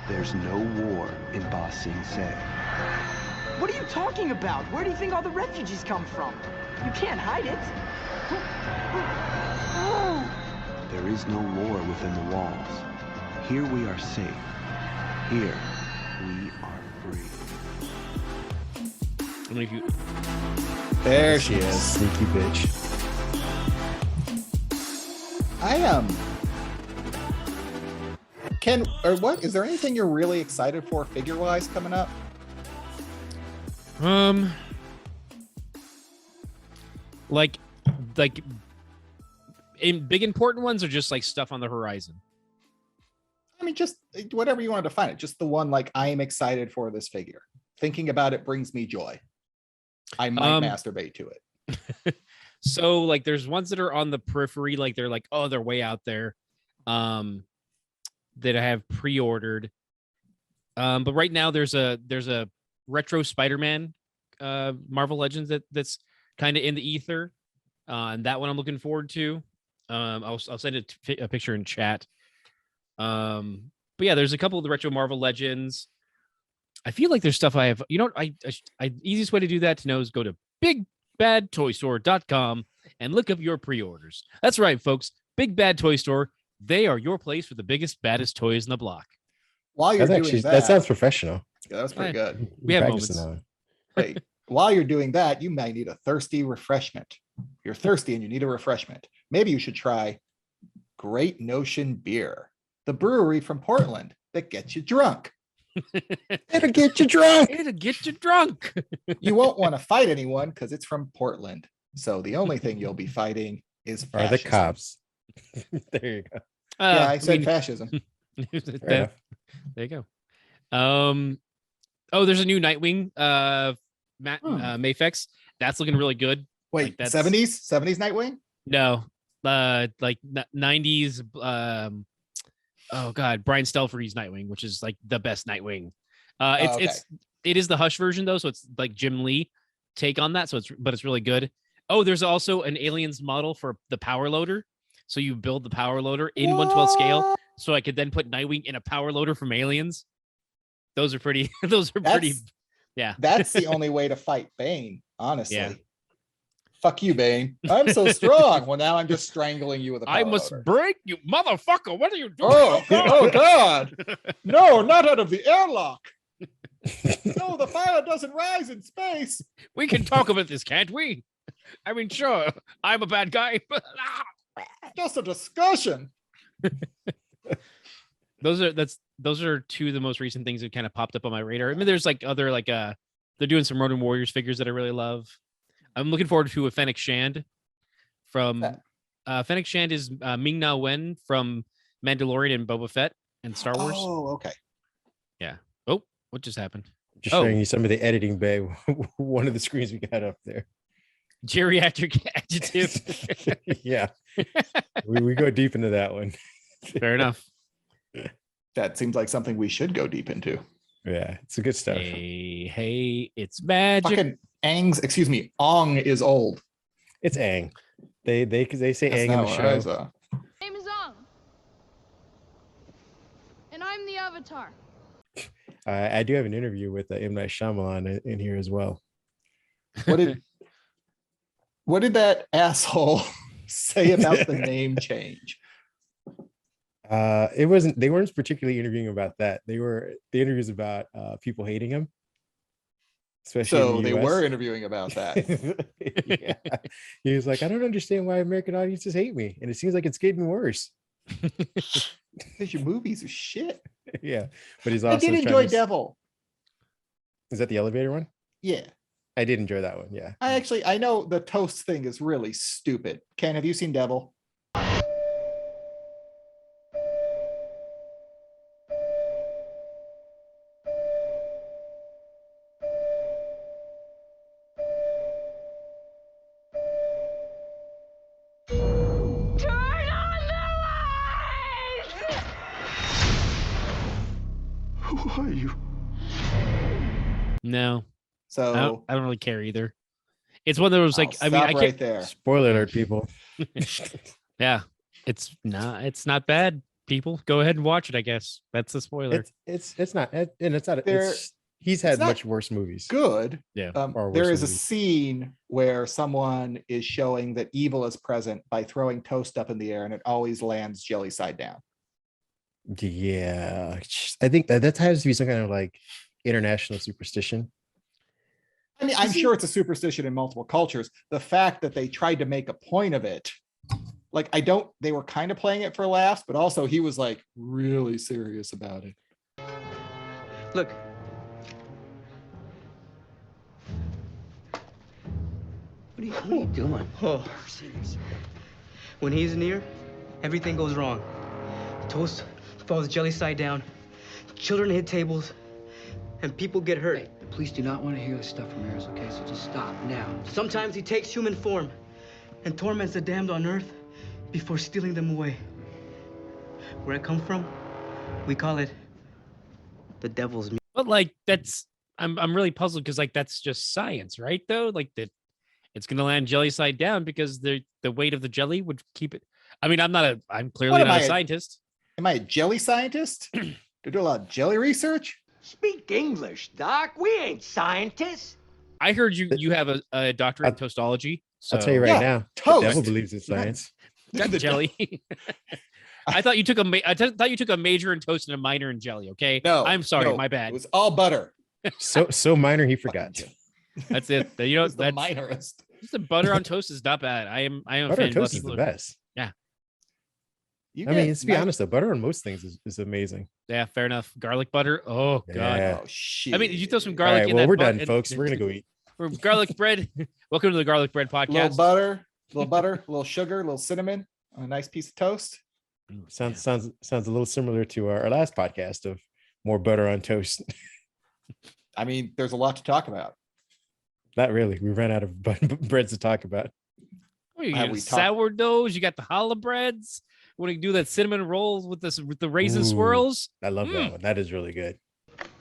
There's no war in Ba Sing Se. What are you talking about? Where do you think all the refugees come from? You can't hide it. There is no war within the walls. Here we are safe. Here we are free. I mean, if you... There she is. Sneaky bitch. I am. What is there anything you're really excited for figure-wise coming up? Like in big important ones, or just like stuff on the horizon? I mean, just whatever you want to define it. Just the one like I am excited for this figure. Thinking about it brings me joy. I might masturbate to it. So like there's ones that are on the periphery, like they're like, oh, they're way out there. That I have pre-ordered. But right now there's a retro Spider-Man Marvel Legends that's kind of in the ether. And that one I'm looking forward to. I'll send a picture in chat. But yeah, there's a couple of the retro Marvel Legends. I feel like there's stuff I have. You know, I easiest way to do that to know is go to bigbadtoystore.com and look up your pre-orders. That's right, folks. Big Bad Toy Store. They are your place for the biggest, baddest toys in the block. While you're doing that sounds professional. Yeah, that's pretty good. We have moments. Hey, while you're doing that, you might need a thirsty refreshment. You're thirsty and you need a refreshment. Maybe you should try Great Notion Beer, the brewery from Portland that gets you drunk. It'll get you drunk. It'll get you drunk. You won't want to fight anyone because it's from Portland. So the only thing you'll be fighting is fascism. Are the cops. There you go. Yeah, I said fascism. There you go. Oh, there's a new Nightwing Mafex. That's looking really good. Wait, like 70s Nightwing? No, like 90s. Oh god, Brian Stelfree's Nightwing, which is like the best Nightwing. It is the Hush version though, so it's like Jim Lee take on that. So it's really good. Oh, there's also an Aliens model for the Power Loader. So you build the Power Loader in 1/12 scale. So I could then put Nightwing in a Power Loader from Aliens. Those are pretty. Yeah. That's the only way to fight Bane, honestly. Yeah. Fuck you, Bane. I'm so strong. Well, now I'm just strangling you with a power I must loader. break you, motherfucker. What are you doing? Oh God. No, not out of the airlock. No, the fire doesn't rise in space. We can talk about this, can't we? I mean, sure, I'm a bad guy, but just a discussion. Those are two of the most recent things that kind of popped up on my radar. I mean, there's like other they're doing some Ronin Warriors figures that I really love. I'm looking forward to a Fennec Shand from Fennec Shand is Ming Na Wen from Mandalorian and Boba Fett and Star Wars. Oh, okay. Yeah. Oh, what just happened? Just showing you some of the editing bay. One of the screens we got up there. Geriatric adjective. Yeah. we go deep into that one. Fair enough. That seems like something we should go deep into. Yeah, it's a good stuff. Hey, it's magic. Fucking Ong is old. It's Aang. They say Aang in the show. Name is Ong, and I'm the Avatar. I do have an interview with M. Night Shyamalan in here as well. What did that asshole say about the name change? They weren't particularly interviewing about that. The interviews about people hating him. Especially so they were interviewing about that. Yeah. He was like, I don't understand why American audiences hate me, and it seems like it's getting worse. Because your movies are shit. Yeah, but he's also. I did enjoy Devil. Is that the elevator one? Yeah, I did enjoy that one. Yeah, I know the toast thing is really stupid. Ken, have you seen Devil? Who are you? No. So I don't really care either. It's one that was like, I stop can't. right there. Spoiler alert, people. Yeah, it's not bad. people, go ahead and watch it. I guess that's a spoiler. It's not, and it's not. There- He's had it's not much worse movies. Good. Yeah. Far There worse is a movies. scene where someone is showing that evil is present by throwing toast up in the air, and it always lands jelly side down. Yeah, I think that has to be some kind of like international superstition. I mean, I'm sure it's a superstition in multiple cultures. The fact that they tried to make a point of it, like they were kind of playing it for laughs, but also he was like really serious about it. Look. What are you doing? Oh. When he's near, everything goes wrong. Toast falls jelly side down. Children hit tables, and people get hurt. Hey, the police do not want to hear this stuff from Harris, okay? So just stop now. Sometimes he takes human form and torments the damned on earth before stealing them away. Where I come from, we call it the devil's meat. But like I'm really puzzled because like that's just science, right? Though, like that it's gonna land jelly side down because the weight of the jelly would keep it. I mean, I'm clearly not a scientist. Am I a jelly scientist? To do a lot of jelly research? Speak English, Doc. We ain't scientists. I heard you have a doctorate in toastology. So I'll tell you right now, toast. the devil believes in science. Got jelly. I thought you took thought you took a major in toast and a minor in jelly. Okay, No, I'm sorry, no, my bad. It was all butter. So minor he forgot. That's it. You know, It was the that's minorist. just the butter on toast is not bad. I am a Butter fan. on toast is the best. You I mean, get let's be honest though, butter on most things is amazing. Yeah, fair enough. Garlic butter. Oh god. Yeah. Oh shit. I mean, did you throw some All garlic right, in well, that? we're done, folks. We're gonna go eat. We're garlic bread. Welcome to the Garlic Bread Podcast. a little sugar, a little cinnamon on a nice piece of toast. Sounds a little similar to our last podcast of more butter on toast. I mean, there's a lot to talk about. Not really. We ran out of breads to talk about. What, you Have got we sourdoughs. You got the challah breads. Want to do that cinnamon rolls with the raisin Ooh. swirls? I love that one. That is really good.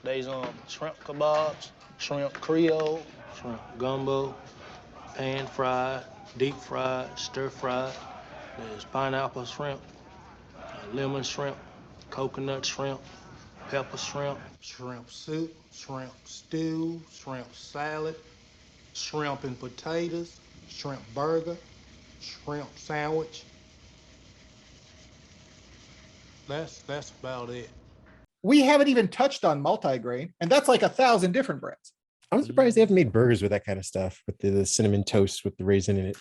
There's shrimp kebabs, shrimp creole, shrimp gumbo, pan fried, deep fried, stir fried. There's pineapple shrimp, lemon shrimp, coconut shrimp, pepper shrimp, shrimp soup, shrimp stew, shrimp salad, shrimp and potatoes, shrimp burger, shrimp sandwich. That's about it. We haven't even touched on multigrain, and that's like 1,000 different breads. I'm surprised they haven't made burgers with that kind of stuff, with the cinnamon toast with the raisin in it.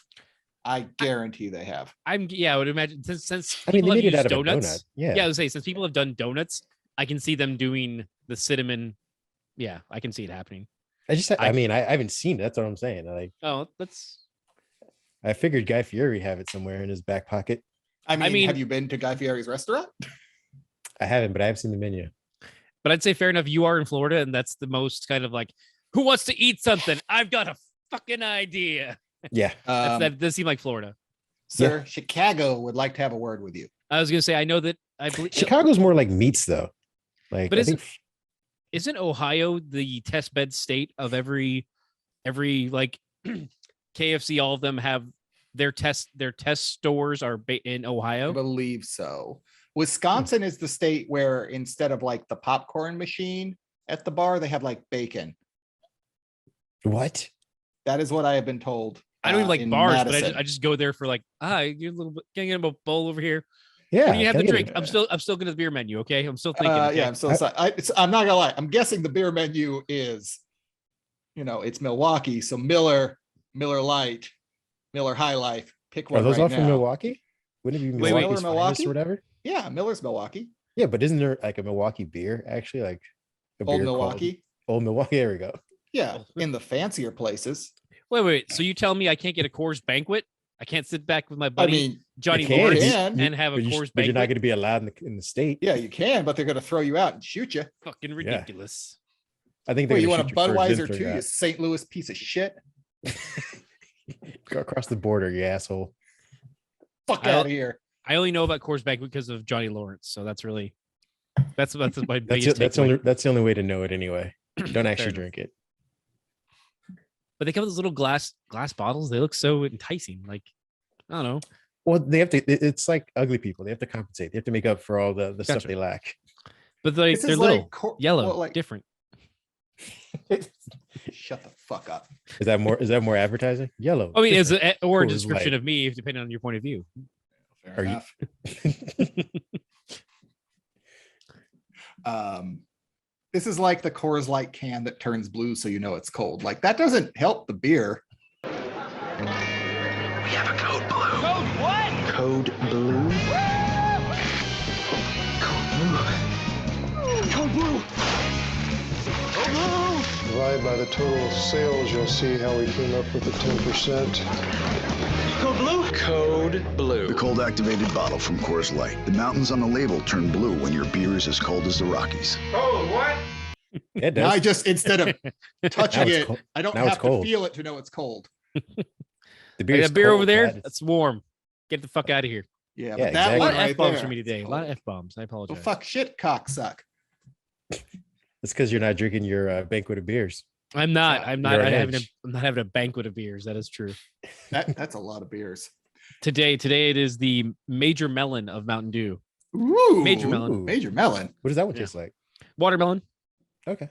I guarantee they have. I would imagine since I mean, people they have made it used out of a donuts. donut. Yeah. I would say since people have done donuts, I can see them doing the cinnamon. Yeah, I can see it happening. I mean, I haven't seen it. That's what I'm saying. Oh, that's. I figured Guy Fieri have it somewhere in his back pocket. I mean, mean- have you been to Guy Fieri's restaurant? I haven't, but I have seen the menu. But I'd say fair enough. You are in Florida, and that's the most kind of like, who wants to eat something? I've got a fucking idea. Yeah. That does seem like Florida. Sir, Chicago would like to have a word with you. I was gonna say I know that I believe Chicago's more like meats though. Like, But I think isn't Ohio the test bed state of every like KFC? All of them have their test stores are in I Ohio. believe so. Wisconsin is the state where instead of like the popcorn machine at the bar, they have like bacon. what? That is what I have been told. I don't even like in bars, Madison. but I just go there for like, you a little bit. Can I get a bowl over here? Yeah. What do you have can to I drink? get I'm still going to the beer menu. Okay, I'm still thinking. Okay? Yeah, I'm so sorry. I'm not gonna lie. I'm guessing the beer menu is, it's Milwaukee. So Miller Light, Miller High Life. Pick one. Are those right all from now. Milwaukee? Wouldn't it be Wait, Milwaukee's Miller, finest Milwaukee? or whatever? Yeah, Miller's Milwaukee. Yeah, but isn't there like a Milwaukee beer actually? Like a Old beer called Milwaukee. Old Milwaukee. There we go. Yeah, in the fancier places. Wait. So you tell me I can't get a Coors Banquet? I can't sit back with my I buddy mean, Johnny You can, Lawrence can, and have a but Coors but you're not Banquet? going to be allowed in the state. yeah, you can, but they're gonna throw you out and shoot you. Fucking ridiculous. I think Well, they're you gonna want a shoot you first, then Budweiser throw too, you you out. St. Louis piece of shit. Go across the border, you asshole. Fuck I- out of here. I only know about Coors Banquet because of Johnny Lawrence. So that's my That's biggest that's takeaway. that's the only way to know it anyway. Don't actually enough. drink it. But they come with those little glass bottles. They look so enticing. Like, I don't know. Well, they have to. It's like ugly people. They have to compensate. They have to make up for all the stuff Gotcha. they lack. But they're little, yellow, different. Shut the fuck up. Is that more advertising? Yellow. I mean, it's different, or a Coors description Light. of me, depending on your point of view. Fair enough. This is like the Coors Light can that turns blue so you know it's cold. Like, that doesn't help the beer. We have a code blue. Code what? Code blue? Code blue. Code blue. Divide by the total sales, you'll see how we came up with the 10%. Code blue. Code blue. The cold activated bottle from Coors Light. The mountains on the label turn blue when your beer is as cold as the Rockies. Code what? It Now I does. just, instead of touching it, cold. I don't Now it's have to cold. feel it to know it's cold. The I got beer cold, over there. Brad. That's warm. Get the fuck out of here. Yeah, Yeah, but that exactly. A lot one of right F bombs there. for me today. A lot of F bombs. I apologize. Well, fuck shit, cocksuck. It's because you're not drinking your banquet of beers. I'm not. I'm not. You're I'm an having edge. I'm not having a banquet of beers. That is true. That's a lot of beers. Today it is the major melon of Mountain Dew. Ooh, Major melon. Ooh. Major melon. What does that one Yeah. taste like? Watermelon. Okay.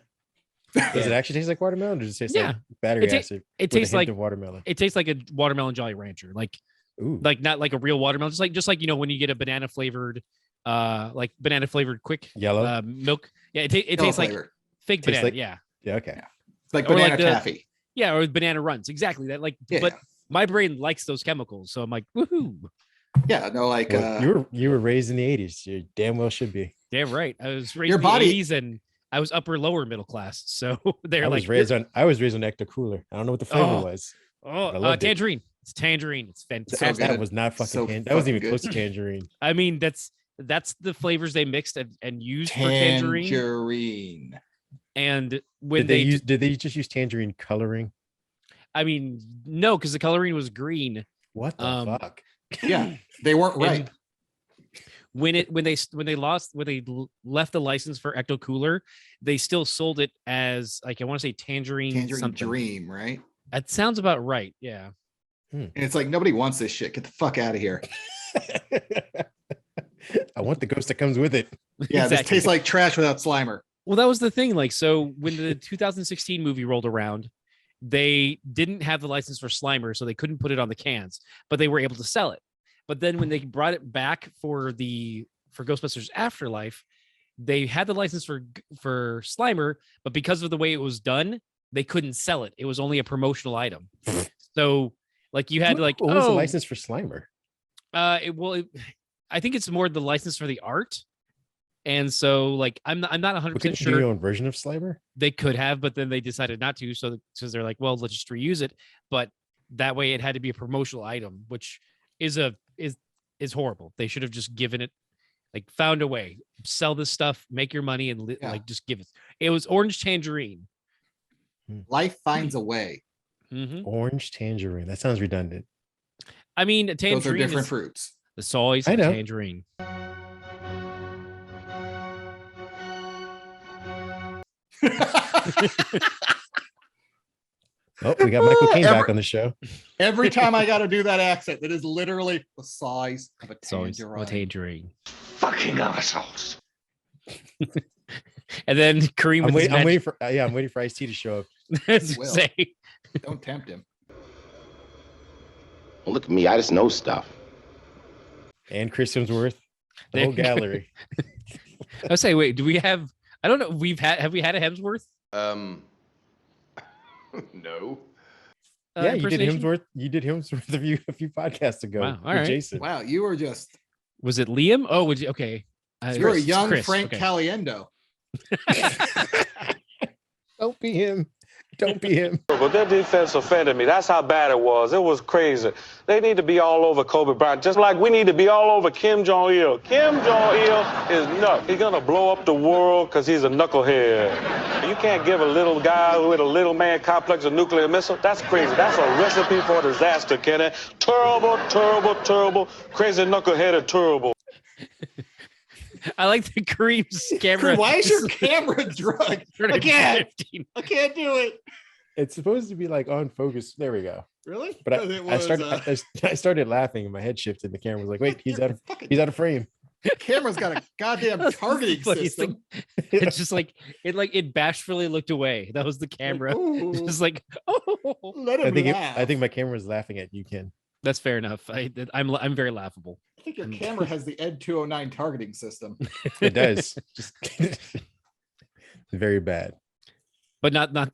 Does it actually taste like watermelon, or does it taste Yeah. like battery It ta- acid? It with a tastes hint like of watermelon. it tastes like a watermelon Jolly Rancher. Like Ooh. not like a real watermelon. Just like when you get a banana flavored quick Yellow. milk. Yeah, it Yellow tastes like flavor. fake Tastes banana. like- Yeah. Yeah. Okay. It's like or banana like the- taffy. Yeah, or banana runs. Exactly that. Like, Yeah. but my brain likes those chemicals, so I'm like, woohoo! Yeah, no, like Well, you were raised in the 80s. You damn well should be. Damn right. I was raised Your in the body- 80s and I was upper lower middle class, so they're I like, was raised on Ecto Cooler. I don't know what the flavor was. I loved it. tangerine. It's tangerine. It's fantastic. good. That was not fucking. So that wasn't even fucking close to good. tangerine. I mean, that's the flavors they mixed and used for tangerine. Tangerine. And when Did they just use tangerine coloring? I mean, no, because the coloring was green. What the fuck? Yeah, they weren't right. When they left the license for Ecto Cooler, they still sold it as like I want to say tangerine something. Dream, right? That sounds about right. Yeah. And it's like nobody wants this shit. Get the fuck out of here. I want the ghost that comes with it. Yeah, this Exactly. tastes like trash without Slimer. Well, that was the thing. Like, so when the 2016 movie rolled around, they didn't have the license for Slimer, so they couldn't put it on the cans, but they were able to sell it. But then when they brought it back for Ghostbusters Afterlife, they had the license for Slimer, but because of the way it was done, they couldn't sell it. It was only a promotional item. So, like, you had What was the license for Slimer? I think it's more the license for the art. And so, like, I'm not 100% Couldn't you do sure. your own version of Slimer? They could have, but then they decided not to. So they're like, well, let's just reuse it. But that way, it had to be a promotional item, which is horrible. They should have just given it, like, found a way, sell this stuff, make your money, and like just give it. It was orange tangerine. Life finds a way. Mm-hmm. Orange tangerine. That sounds redundant. I mean, a tangerine Those are different is fruits. the soys I and know. tangerine. Oh, we got Michael Caine back on the show. Every time I got to do that accent, that is literally the size of a Soys tangerine. or tangerine. Fucking assholes. And then Kareem. I'm with his waiting for I'm waiting for Ice-T to show up. magic- will. say, Don't tempt him. Well, look at me. I just know stuff. And Chris Hemsworth, the whole There- gallery. I was saying, wait, do we have? I don't know. Have we had a Hemsworth? No. Yeah, you did impersonation? Hemsworth. You did Hemsworth a few podcasts ago. Wow, all with right. Jason. Wow, you were just, Was it Liam? Oh, would you? Okay. you're a Chris, young Chris, Frank okay. Caliendo. Don't be him. Don't be him. But their defense offended me. That's how bad it was. It was crazy. They need to be all over Kobe Bryant, just like we need to be all over Kim Jong-il. Kim Jong-il is nuts. He's gonna blow up the world because he's a knucklehead. You can't give a little guy with a little man complex a nuclear missile. That's crazy. That's a recipe for disaster, Kenny. Terrible, terrible, terrible, crazy knuckleheaded, terrible. I like the Kareem's camera. Why is your camera drug? I can't. 15. I can't do it. It's supposed to be like on focus. There we go. Really? But It was, I started laughing and my head shifted. The camera was like, wait, he's out of frame. Camera's got a goddamn targeting system. It's just like it bashfully looked away. That was the camera. Ooh. Just like, oh, Let him laugh. I think my camera was laughing at you, Ken. that's fair enough. I'm very laughable. I think your camera has the Ed 209 targeting system. It does. Just very bad. But not the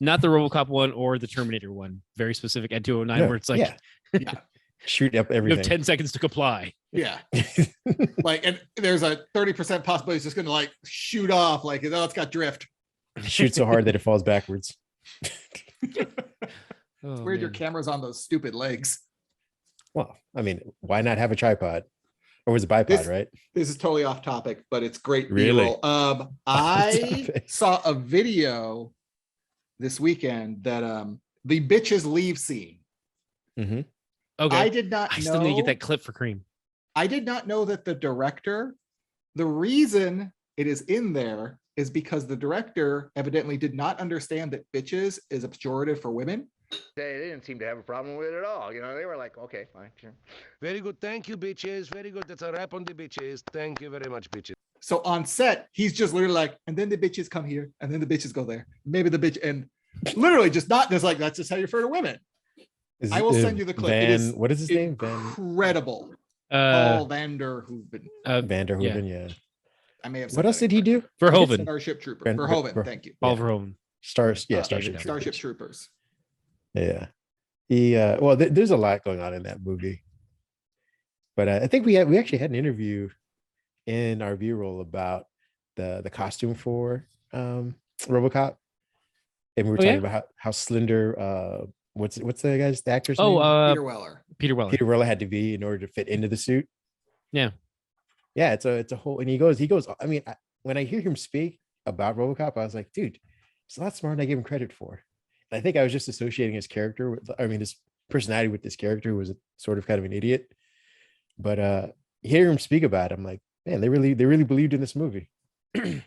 RoboCop one or the Terminator one. Very specific at 209 where it's like Yeah. Shoot up you everything. have 10 seconds to comply. Yeah. Like, and there's a 30% possibility it's just gonna like shoot off, like, oh, it's got drift. Shoot so hard that it falls backwards. It's weird your camera's on those stupid legs. Well, I mean, why not have a tripod? Or was it bipod, right? This is totally off topic, but it's great. Really? B-roll. I saw a video this weekend that the bitches leave scene. Mm-hmm. Okay. I did not I know. still need to get that clip for Kareem. I did not know that the director, the reason it is in there is because the director evidently did not understand that bitches is a pejorative for women. They didn't seem to have a problem with it at all. You know, they were like, okay, fine, sure. Very good. Thank you, bitches. Very good. That's a wrap on the bitches. Thank you very much, bitches. So on set, he's just literally like, and then the bitches come here, and then the bitches go there. Maybe the bitch, and literally just not just like, that's just how you refer to women. I will send you the clip. What is his name? Incredible. Paul Vanderhoeven. Vanderhoeven, yeah. I may have. What else did he do? Verhoeven. Starship Troopers. Verhoeven. Thank you. Paul Verhoeven. Starship Troopers. Yeah. Well, there's a lot going on in that movie. But I think we actually had an interview in our B-roll about the costume for RoboCop. And we were talking about how slender what's the actor's name? Peter Weller. Peter Weller. Peter Weller had to be in order to fit into the suit. Yeah. Yeah, it's a whole, and he goes, I mean, when I hear him speak about RoboCop, I was like, dude, it's a lot smarter than I give him credit for. And I think I was just associating his character with, his personality with this character, who was sort of kind of an idiot. But hearing him speak about it, I'm like, man, they really believed in this movie. It's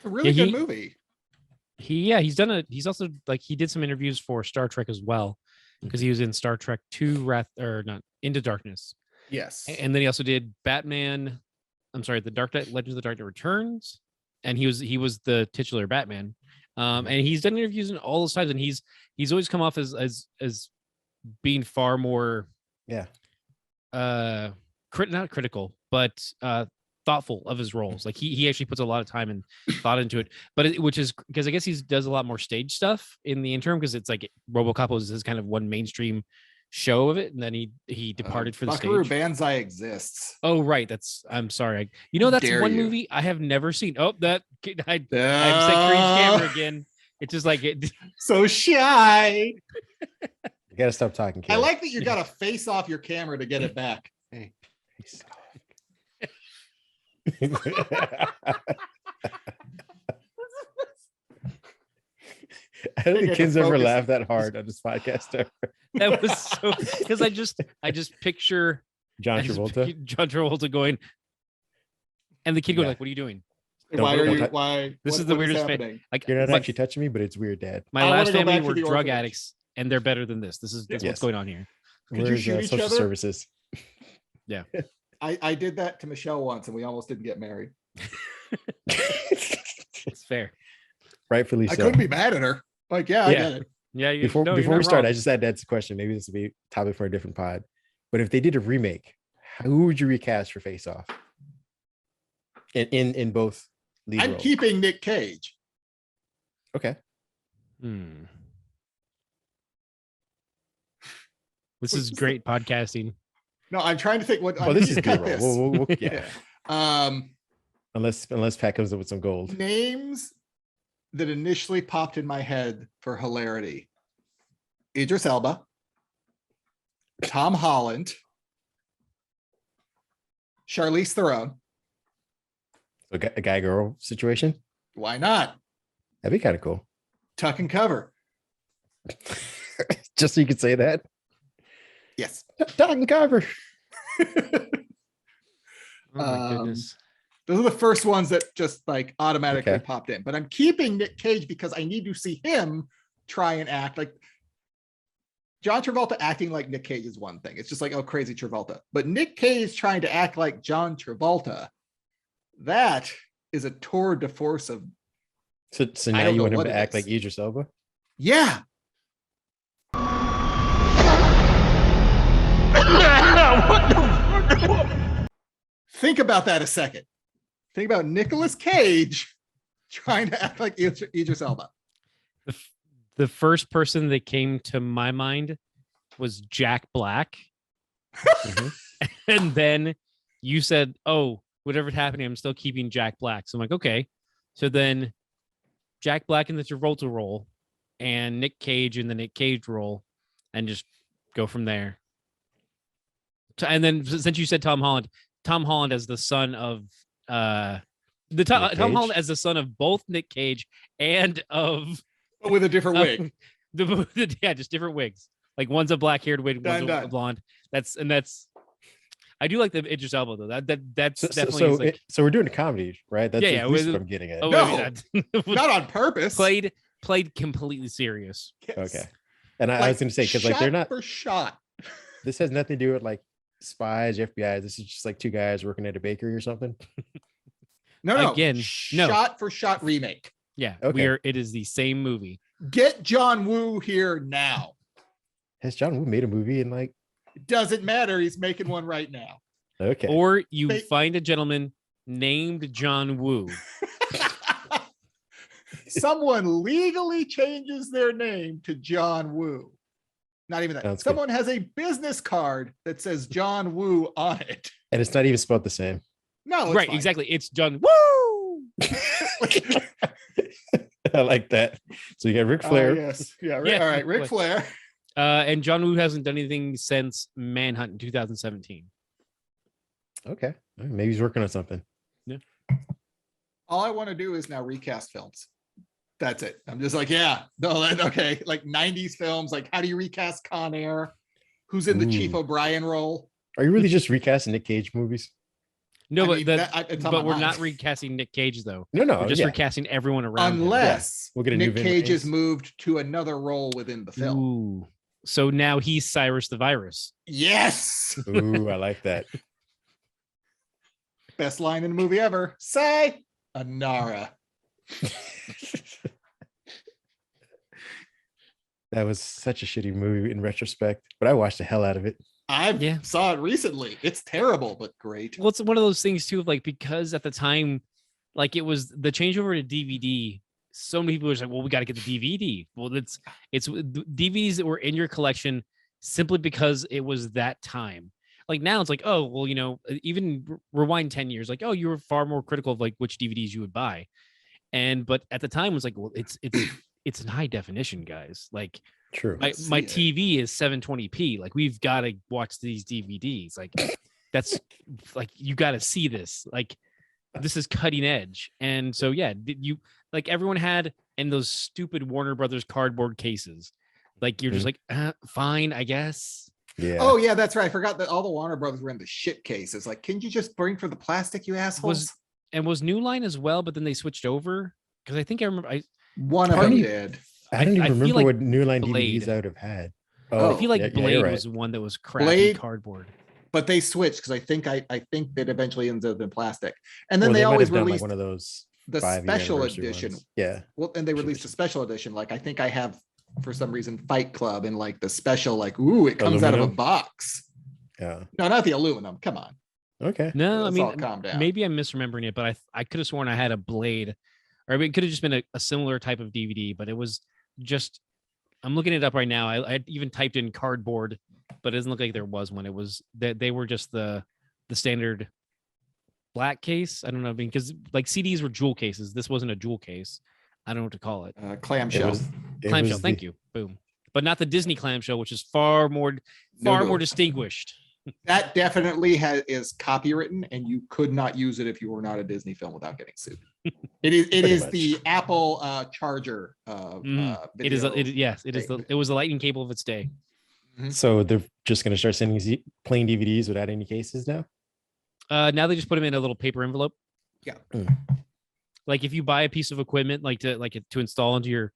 a really good movie. He's also like, he did some interviews for Star Trek as well, because he was in Star Trek 2 Into Darkness. Yes. And then he also did Batman. I'm sorry, the Dark Knight, Legends of the Dark Knight Returns, and he was the titular Batman. And he's done interviews in all those times, and he's always come off as being far more not critical, but thoughtful of his roles. Like he actually puts a lot of time and thought into it, but which is because I guess he does a lot more stage stuff in the interim, because it's like RoboCop was his kind of one mainstream show of it, and then he departed for the Buckaroo stage. Banzai exists. Oh right, I'm sorry. That's one movie I have never seen. Oh, that I've said Kareem's camera again. It's just like it. So shy. You gotta stop talking, kid. I like that you gotta face off your camera to get it back. Hey. I don't think kids ever laughed that hard on this podcast ever. That was so, because I just picture John Travolta going, and the kid going like, "What are you doing? Why? This is the weirdest thing. Like, you're not actually touching me, but it's weird, Dad. My last family were drug addicts, and they're better than this. This is what's going on here. Could you shoot each social other? Services. Yeah. I did that to Michelle once, and we almost didn't get married. It's fair. Rightfully so. I couldn't be mad at her. Like, I get it. Yeah. Before we start, I just had that's a question. Maybe this would be a topic for a different pod. But if they did a remake, who would you recast for Face Off? In both lead roles? Keeping Nick Cage. Okay. This is great podcasting. No, I'm trying to think what. Well, this is B-roll. We'll yeah. Unless Pat comes up with some gold names that initially popped in my head for hilarity: Idris Elba, Tom Holland, Charlize Theron. So a guy-girl situation. Why not? That'd be kind of cool. Tuck and cover. Just so you could say that. Yes. Tuck and cover. Oh my goodness. Those are the first ones that just like automatically popped in. But I'm keeping Nick Cage because I need to see him try and act like John Travolta acting like Nick Cage is one thing. It's just like, oh, crazy Travolta. But Nick Cage trying to act like John Travolta, that is a tour de force of. So now you want him to act like Idris Elba? Yeah. Think about that a second. Think about Nicolas Cage trying to act like Idris Elba. The first person that came to my mind was Jack Black. And then you said, oh, whatever's happening, I'm still keeping Jack Black. So I'm like, okay. So then Jack Black in the Travolta role and Nick Cage in the Nick Cage role, and just go from there. And then since you said Tom Holland as the son of Tom Holland as the son of both Nick Cage and of with a different wig. Just different wigs. Like one's a black-haired wig, one's a blonde. That's I do like the Idris Elba though. That's definitely so we're doing a comedy, right? That's at least what I'm getting at. No, not on purpose. Played completely serious. Yes. Okay. And I was going to say, because like they're not for shot. This has nothing to do with like spies, FBI. This is just like two guys working at a bakery or something. No. Again, no. Shot for shot remake. Yeah. Okay. It is the same movie. Get John Woo here now. Has John Woo made a movie in like? It doesn't matter. He's making one right now. Okay. Or you find a gentleman named John Woo. Someone legally changes their name to John Woo. Not even that. Sounds Someone has a business card that says John Woo on it. And it's not even spelled the same. No, right, fine. exactly. It's John Woo. I like that. So you got Ric Flair. Yes. Yeah. All right. Ric Flair. And John Woo hasn't done anything since Manhunt in 2017. Okay. Maybe he's working on something. Yeah. All I want to do is now recast films. That's it. I'm just like, yeah, no, okay. Like 90s films. Like, how do you recast Con Air? Who's in the Chief O'Brien role? Are you really just recasting Nick Cage movies? No, but we're not recasting Nick Cage though. No, we're just recasting everyone around. Unless we'll get a Nick new Cage is moved to another role within the film. Ooh. So now he's Cyrus the Virus. Yes. Ooh, I like that. Best line in the movie ever. Say Anara. That was such a shitty movie in retrospect, but I watched the hell out of it. I saw it recently. It's terrible, but great. Well, it's one of those things too, like because at the time, like it was the changeover to DVD. So many people were like, "Well, we got to get the DVD." Well, it's DVDs that were in your collection simply because it was that time. Like now, it's like, oh, well, even rewind 10 years, like, oh, you were far more critical of like which DVDs you would buy, but at the time, it was like, well, it's in high definition, guys. Like, true. My TV is 720p. Like, we've got to watch these DVDs. Like, that's like you got to see this. Like, this is cutting edge. And so, yeah, you like everyone had in those stupid Warner Brothers cardboard cases. Like, you're just like, fine, I guess. Yeah. Oh yeah, that's right. I forgot that all the Warner Brothers were in the shit cases. Like, can you just bring for the plastic, you assholes? Was New Line as well, but then they switched over because I think I remember one of them did. I don't even remember like what New Line Blade. DVDs I would have had. I feel like Blade right. was one that was crappy cardboard. But they switched because I think that eventually ends up in plastic. And then they always released one of those the special edition. Ones. Yeah. Well, and they released a special edition. Like I think I have for some reason Fight Club and like the special, like, ooh, it comes out of a box. Yeah. No, not the aluminum. Come on. Okay. No, Let's I all mean, calm down. maybe I'm misremembering it, but I could have sworn I had a Blade, or I mean, it could have just been a similar type of DVD, but it was just. I'm looking it up right now. I even typed in cardboard, but it doesn't look like there was one. It was that they were just the standard black case. I don't know, because like CDs were jewel cases. This wasn't a jewel case. I don't know what to call it. Clamshell. Clamshell. Thank you. Boom. But not the Disney clamshell, which is far more distinguished. That definitely is copywritten, and you could not use it if you were not a Disney film without getting sued. It is the Apple charger. It is. It was the lightning cable of its day. Mm-hmm. So they're just going to start sending plain DVDs without any cases now. Now they just put them in a little paper envelope. Yeah. Like if you buy a piece of equipment, like to install into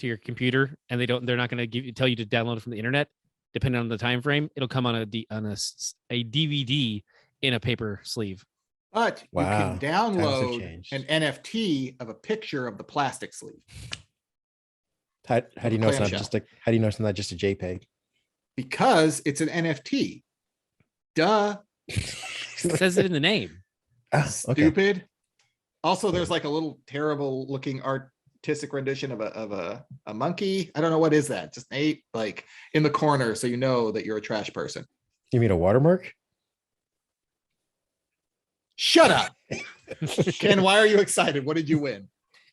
to your computer, and they're not going to tell you to download it from the internet, depending on the time frame. It'll come on a DVD in a paper sleeve. But you Wow. can download an NFT of a picture of the plastic sleeve. How do you know it's not just a JPEG? Because it's an NFT. Duh. It says it in the name. Stupid. Okay. Also, there's like a little terrible looking artistic rendition of a monkey. I don't know what is that. Just like in the corner, so you know that you're a trash person. You mean a watermark? Shut up. Ken, why are you excited? What did you win?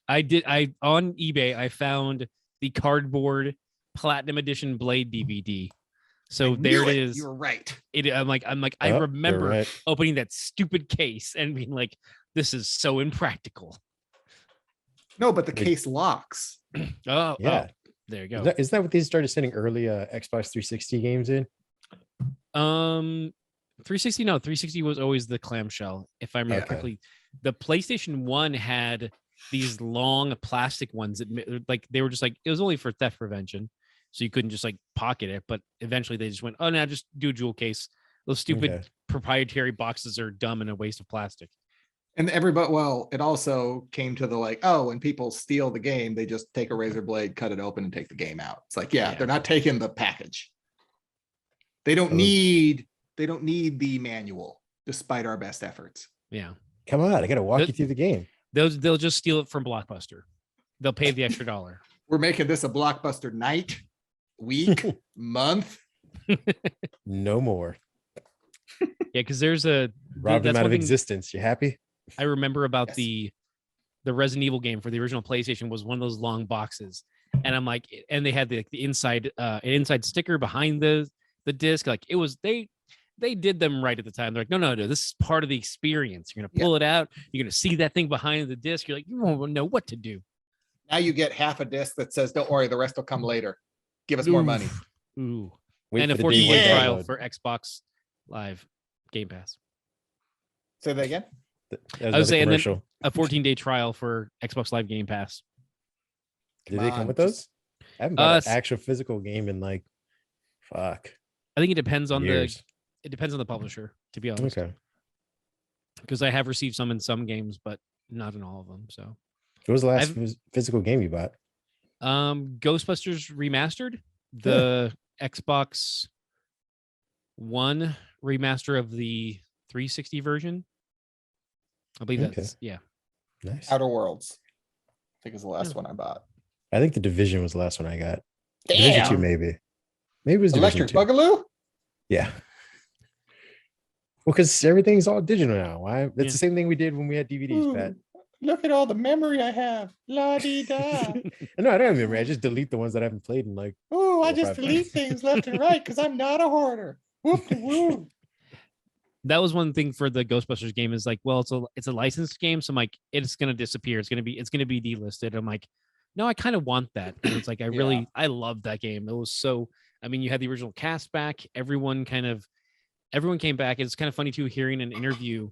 On eBay, I found the cardboard platinum edition Blade DVD. So there it is. You were right. I'm like, I remember opening that stupid case and being like, this is so impractical. No, but the case locks. Oh, yeah. Oh, there you go. Is that what they started sending early Xbox 360 games in? 360, no, 360 was always the clamshell. If I remember correctly, the PlayStation 1 had these long plastic ones that like they were just like, it was only for theft prevention. So you couldn't just like pocket it, but eventually they just went, oh no, just do a jewel case. Those stupid proprietary boxes are dumb and a waste of plastic. And it also came to the like, oh, when people steal the game, they just take a razor blade, cut it open, and take the game out. It's like, they're not taking the package. They don't need the manual, despite our best efforts. Yeah. Come on, I gotta walk you through the game. They'll just steal it from Blockbuster. They'll pay the extra $1. We're making this a Blockbuster night, week, month. No more. Yeah, because there's a robbed them out of existence. You happy? I remember about the Resident Evil game for the original PlayStation was one of those long boxes, and I'm like, and they had the inside an inside sticker behind the disc. Like it was they did them right at the time. They're like, no, this is part of the experience. You're gonna pull it out. You're gonna see that thing behind the disc. You're like, you won't know what to do. Now you get half a disc that says, "Don't worry, the rest will come later. Give us more money." Ooh, and a 14-day trial for Xbox Live Game Pass. Say that again. I was saying a 14-day trial for Xbox Live Game Pass. Did they come with those? I haven't bought an actual physical game in like, fuck. I think it depends on the publisher, to be honest. Okay. Because I have received some in some games, but not in all of them. So. What was the last physical game you bought? Ghostbusters Remastered, the Xbox One remaster of the 360 version. I believe that's nice. Outer Worlds, I think is the last one I bought. I think the Division was the last one I got. Division 2, maybe it was Electric Division 2. Boogaloo. Yeah. Well, because everything's all digital now. It's the same thing we did when we had DVDs, Pat. Look at all the memory I have. La-dee-da. No, I don't have memory. I just delete the ones that I haven't played in like. Oh, I just delete things left and right because I'm not a hoarder. Whoop-de-woo. That was one thing for the Ghostbusters game is like, well, it's a licensed game, so I'm like, it's gonna disappear. It's gonna be delisted. I'm like, no, I kind of want that. And it's like I love that game. It was so. I mean, you had the original cast back. Everyone came back. It's kind of funny too hearing an interview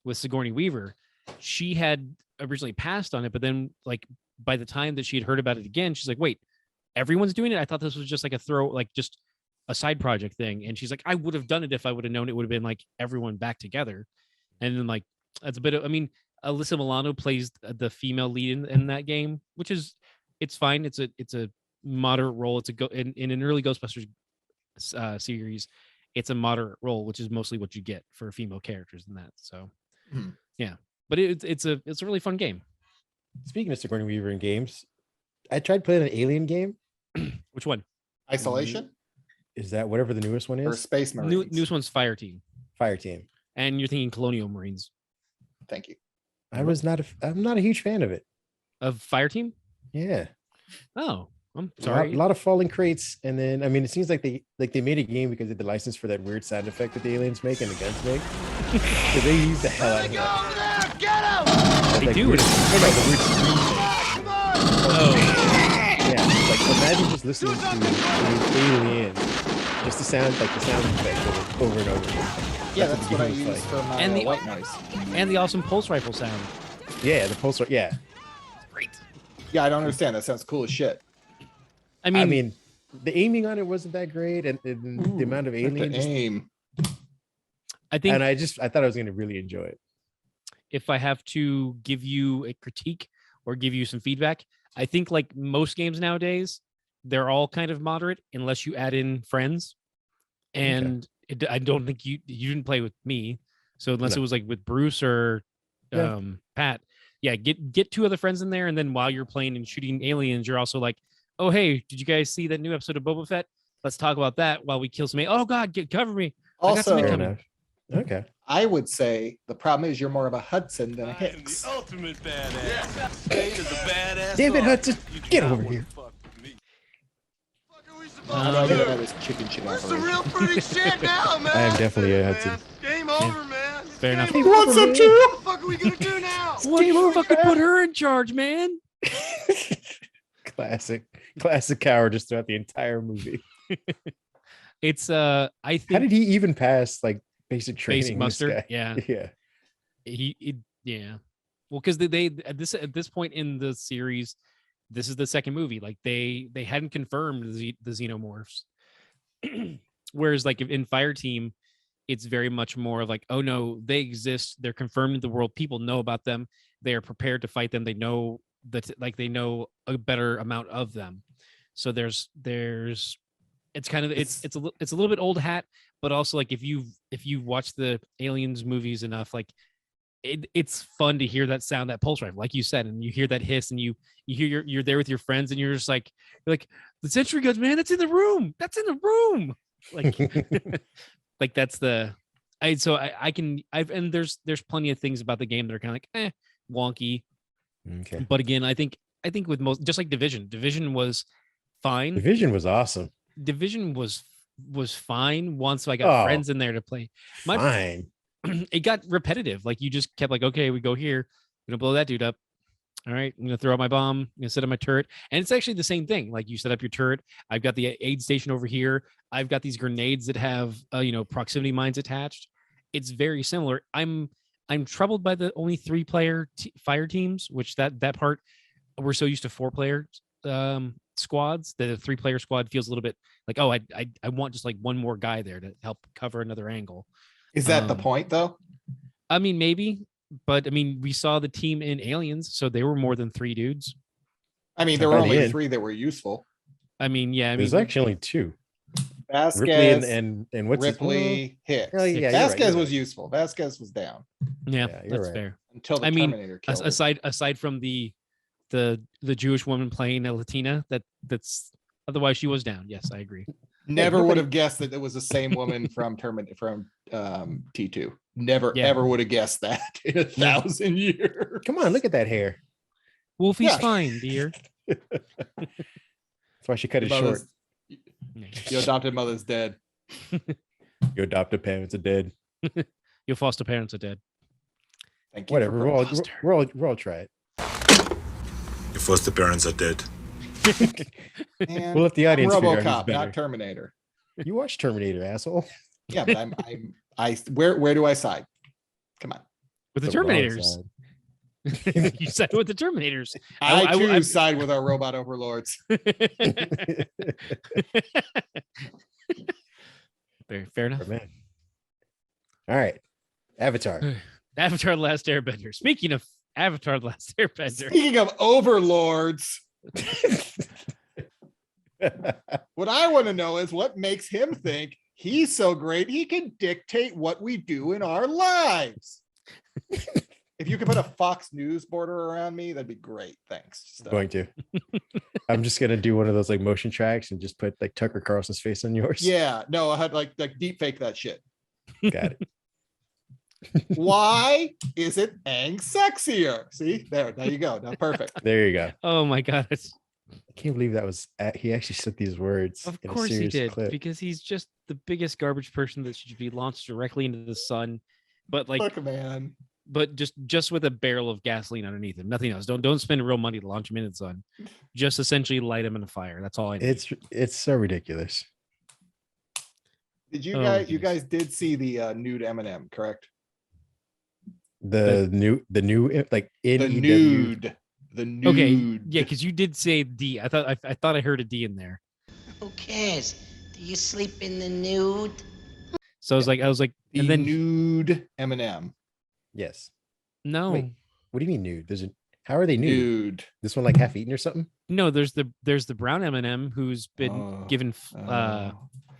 with Sigourney Weaver. She had originally passed on it, but then like by the time that she had heard about it again, she's like, wait, everyone's doing it? I thought this was just like just a side project thing. And she's like, I would have done it if I would have known it would have been like everyone back together. And then like that's a bit of, I mean, Alyssa Milano plays the female lead in that game, which is it's fine. It's a moderate role. It's in an early Ghostbusters series. It's a moderate role, which is mostly what you get for female characters in that. So yeah. But it's a really fun game. Speaking of Sigourney Weaver in games, I tried playing an Alien game. Which one? Isolation? Is that whatever the newest one is? Or Space Marines? Newest one's Fire Team. Fire Team. And you're thinking Colonial Marines. Thank you. I'm not a huge fan of it. Of Fire Team? Yeah. Oh, I'm sorry. A lot of falling crates, and then I mean, it seems like they made a game because of the license for that weird sound effect that the aliens make and the guns make. So they use the hell out of it. Get him! They do it. Oh. Yeah. Like imagine just listening to aliens, just the sound effect over and over again. Yeah, that's what I use for my white noise. And the awesome pulse rifle sound. Yeah, the pulse. Yeah. Great. Yeah, I don't understand. That sounds cool as shit. I mean, the aiming on it wasn't that great, and the amount of aliens. Aim. I think, and I thought I was going to really enjoy it. If I have to give you a critique or give you some feedback, I think like most games nowadays, they're all kind of moderate unless you add in friends. And I don't think you didn't play with me, so unless it was like with Bruce or Pat, get 2 other friends in there, and then while you're playing and shooting aliens, you're also like, oh hey, did you guys see that new episode of Boba Fett? Let's talk about that while we kill some. Oh God, cover me! Also, okay. I would say the problem is you're more of a Hudson than a Hicks. The ultimate badass. Spade is a badass. Damn it, Hudson! Get over here. How do I get out of this chicken shit Where's the operation? real pretty shit now, man? I am definitely a Hudson. Game over, man. Fair enough. He wants them to. What the fuck are we gonna do now? What fucking put her in charge, man? Classic cowardice throughout the entire movie. It's I think. How did he even pass like basic training? Basic muster? Yeah. Yeah. Well, because they at this point in the series, this is the second movie. Like they hadn't confirmed the xenomorphs. Whereas like in Fireteam, it's very much more of like, oh no, they exist. They're confirmed in the world. People know about them. They are prepared to fight them. They know that they know a better amount of them. So there's it's kind of it's a little bit old hat, but also like if you watch the Aliens movies enough, like it's fun to hear that sound, that pulse rifle, like you said, and you hear that hiss, and you hear you're there with your friends, and you're just like the sentry guns, man, that's in the room, like like that's the and there's plenty of things about the game that are kind of like wonky. Okay, but again, I think with most, just like Division was fine. Division was awesome. Division was fine once I got friends in there to play. Fine. It got repetitive. Like you just kept like, okay, we go here, we're gonna blow that dude up. All right, I'm gonna throw out my bomb, I'm gonna set up my turret. And it's actually the same thing. Like you set up your turret, I've got the aid station over here, I've got these grenades that have proximity mines attached. It's very similar. I'm troubled by the only 3-player fire teams, which that part we're so used to 4-player squads that a 3-player squad feels a little bit like, oh, I want just like one more guy there to help cover another angle. Is that the point though? I mean, maybe, but I mean, we saw the team in Aliens, so they were more than 3 dudes. I mean, there were only 3 that were useful. I mean, there's actually only 2. Vasquez Ripley and what's Ripley Hicks. Oh, yeah, Vasquez right. was useful. Vasquez was down. Yeah, that's right. fair. Until the Terminator killed him. aside from the Jewish woman playing a Latina, that's otherwise she was down. Yes, I agree. Never would have guessed that it was the same woman from T2. Never ever would have guessed that in 1,000 years. Come on, look at that hair. Wolfie's fine, dear. That's why she cut it short. Your adopted mother's dead. Your adopted parents are dead. Your foster parents are dead. Thank you. Whatever. We'll all try it. Your foster parents are dead. Man, We'll let the audience figure out who's RoboCop, better. not Terminator. You watch Terminator, asshole. Yeah, but where do I side? Come on. With the Terminators. You side with the Terminators. I choose side with our robot overlords. Fair enough. Man. All right. Avatar. Avatar: The Last Airbender. Speaking of Avatar: The Last Airbender. Speaking of overlords. What I want to know is what makes him think he's so great he can dictate what we do in our lives. If you could put a Fox News border around me, that'd be great. Thanks. Going to. I'm just gonna do one of those like motion tracks and just put like Tucker Carlson's face on yours. Yeah, no, I had like deep fake that shit. Got it. Why is it Aang sexier? See, there you go. Now, perfect. There you go. Oh my god. I can't believe that was he actually said these words. Of in course a he serious did, clip. because he's just the biggest garbage person that should be launched directly into the sun. But like, look, man. But just with a barrel of gasoline underneath him, nothing else. Don't spend real money to launch him into the sun. Just essentially light him in a fire. That's all I need. It's so ridiculous. Did you guys? You guys did see the nude Eminem, correct? The new like in the EW. nude. The nude. Okay, yeah, because you did say D. I thought I heard a D in there. Who cares? Do you sleep in the nude? So I was like, The and then nude Eminem. Yes. no, Wait, what do you mean nude? How are they nude? Nude. This one like half eaten or something? no. There's the brown M&M who's been given.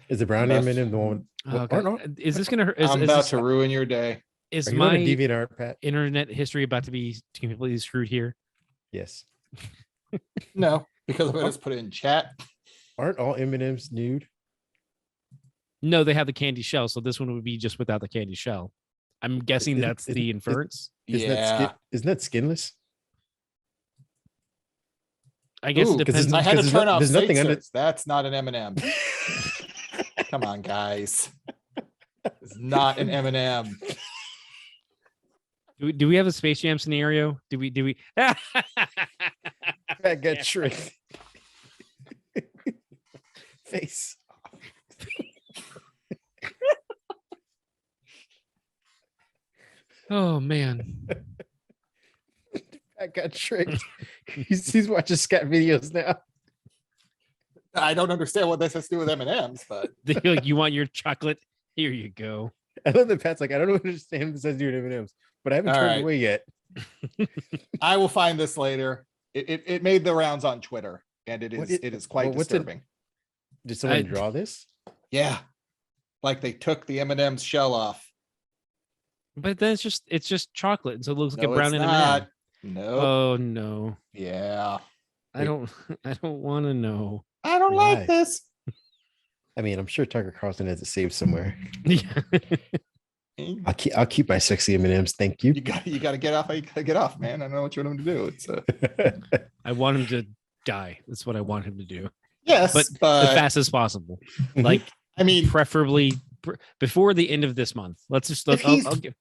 Is the brown M&M the one? Oh, is this gonna hurt? I'm about to ruin your day. Is Are you on my a DeviantArt, Pat? internet history about to be completely screwed here? Yes. No, because I just put it in chat. Aren't all M&Ms nude? No, they have the candy shell, so this one would be just without the candy shell. I'm guessing that's the inference. Isn't that skinless? I guess it depends. I had to turn off. There's nothing under. That's not an M&M. Come on, guys. It's not an M&M. Do we have a Space Jam scenario? Do we? That got tricked. Face. Oh man. I got tricked. He's watching scat videos now. I don't understand what this has to do with M&Ms, but Like, you want your chocolate? Here you go. I love that Pat's like, I don't understand what this has to do with M&Ms, but I haven't turned away yet. I will find this later. It made the rounds on Twitter, and it is quite disturbing. Did someone draw this? Yeah, like they took the M&M's shell off. But then it's just chocolate, and so it looks like a brown it's M&M. not. No. Oh no. Yeah. I don't want to know. I don't like this. I mean, I'm sure Tucker Carlson has it saved somewhere. Yeah. I'll keep my sexy M&Ms. Thank you. You got to get off. You got to get off, man. I don't know what you want him to do. It's I want him to die. That's what I want him to do. Yes, but as fast as possible. Like, I mean, preferably before the end of this month. I'll give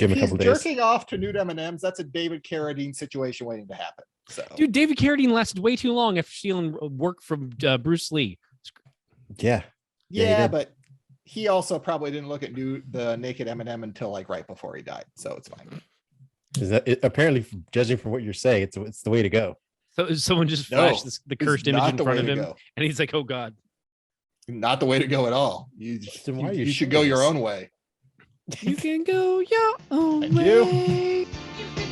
him a couple days. Jerking off to nude M&Ms. That's a David Carradine situation waiting to happen. So, dude, David Carradine lasted way too long after stealing work from Bruce Lee. Yeah, but he also probably didn't look at the naked M&M until like right before he died. So it's fine. Is that apparently, judging from what you're saying, it's the way to go. So someone just flashed the cursed image in front of him, and he's like, "Oh God!" Not the way to go at all. You should go your own way. You can go your own Thank way. You.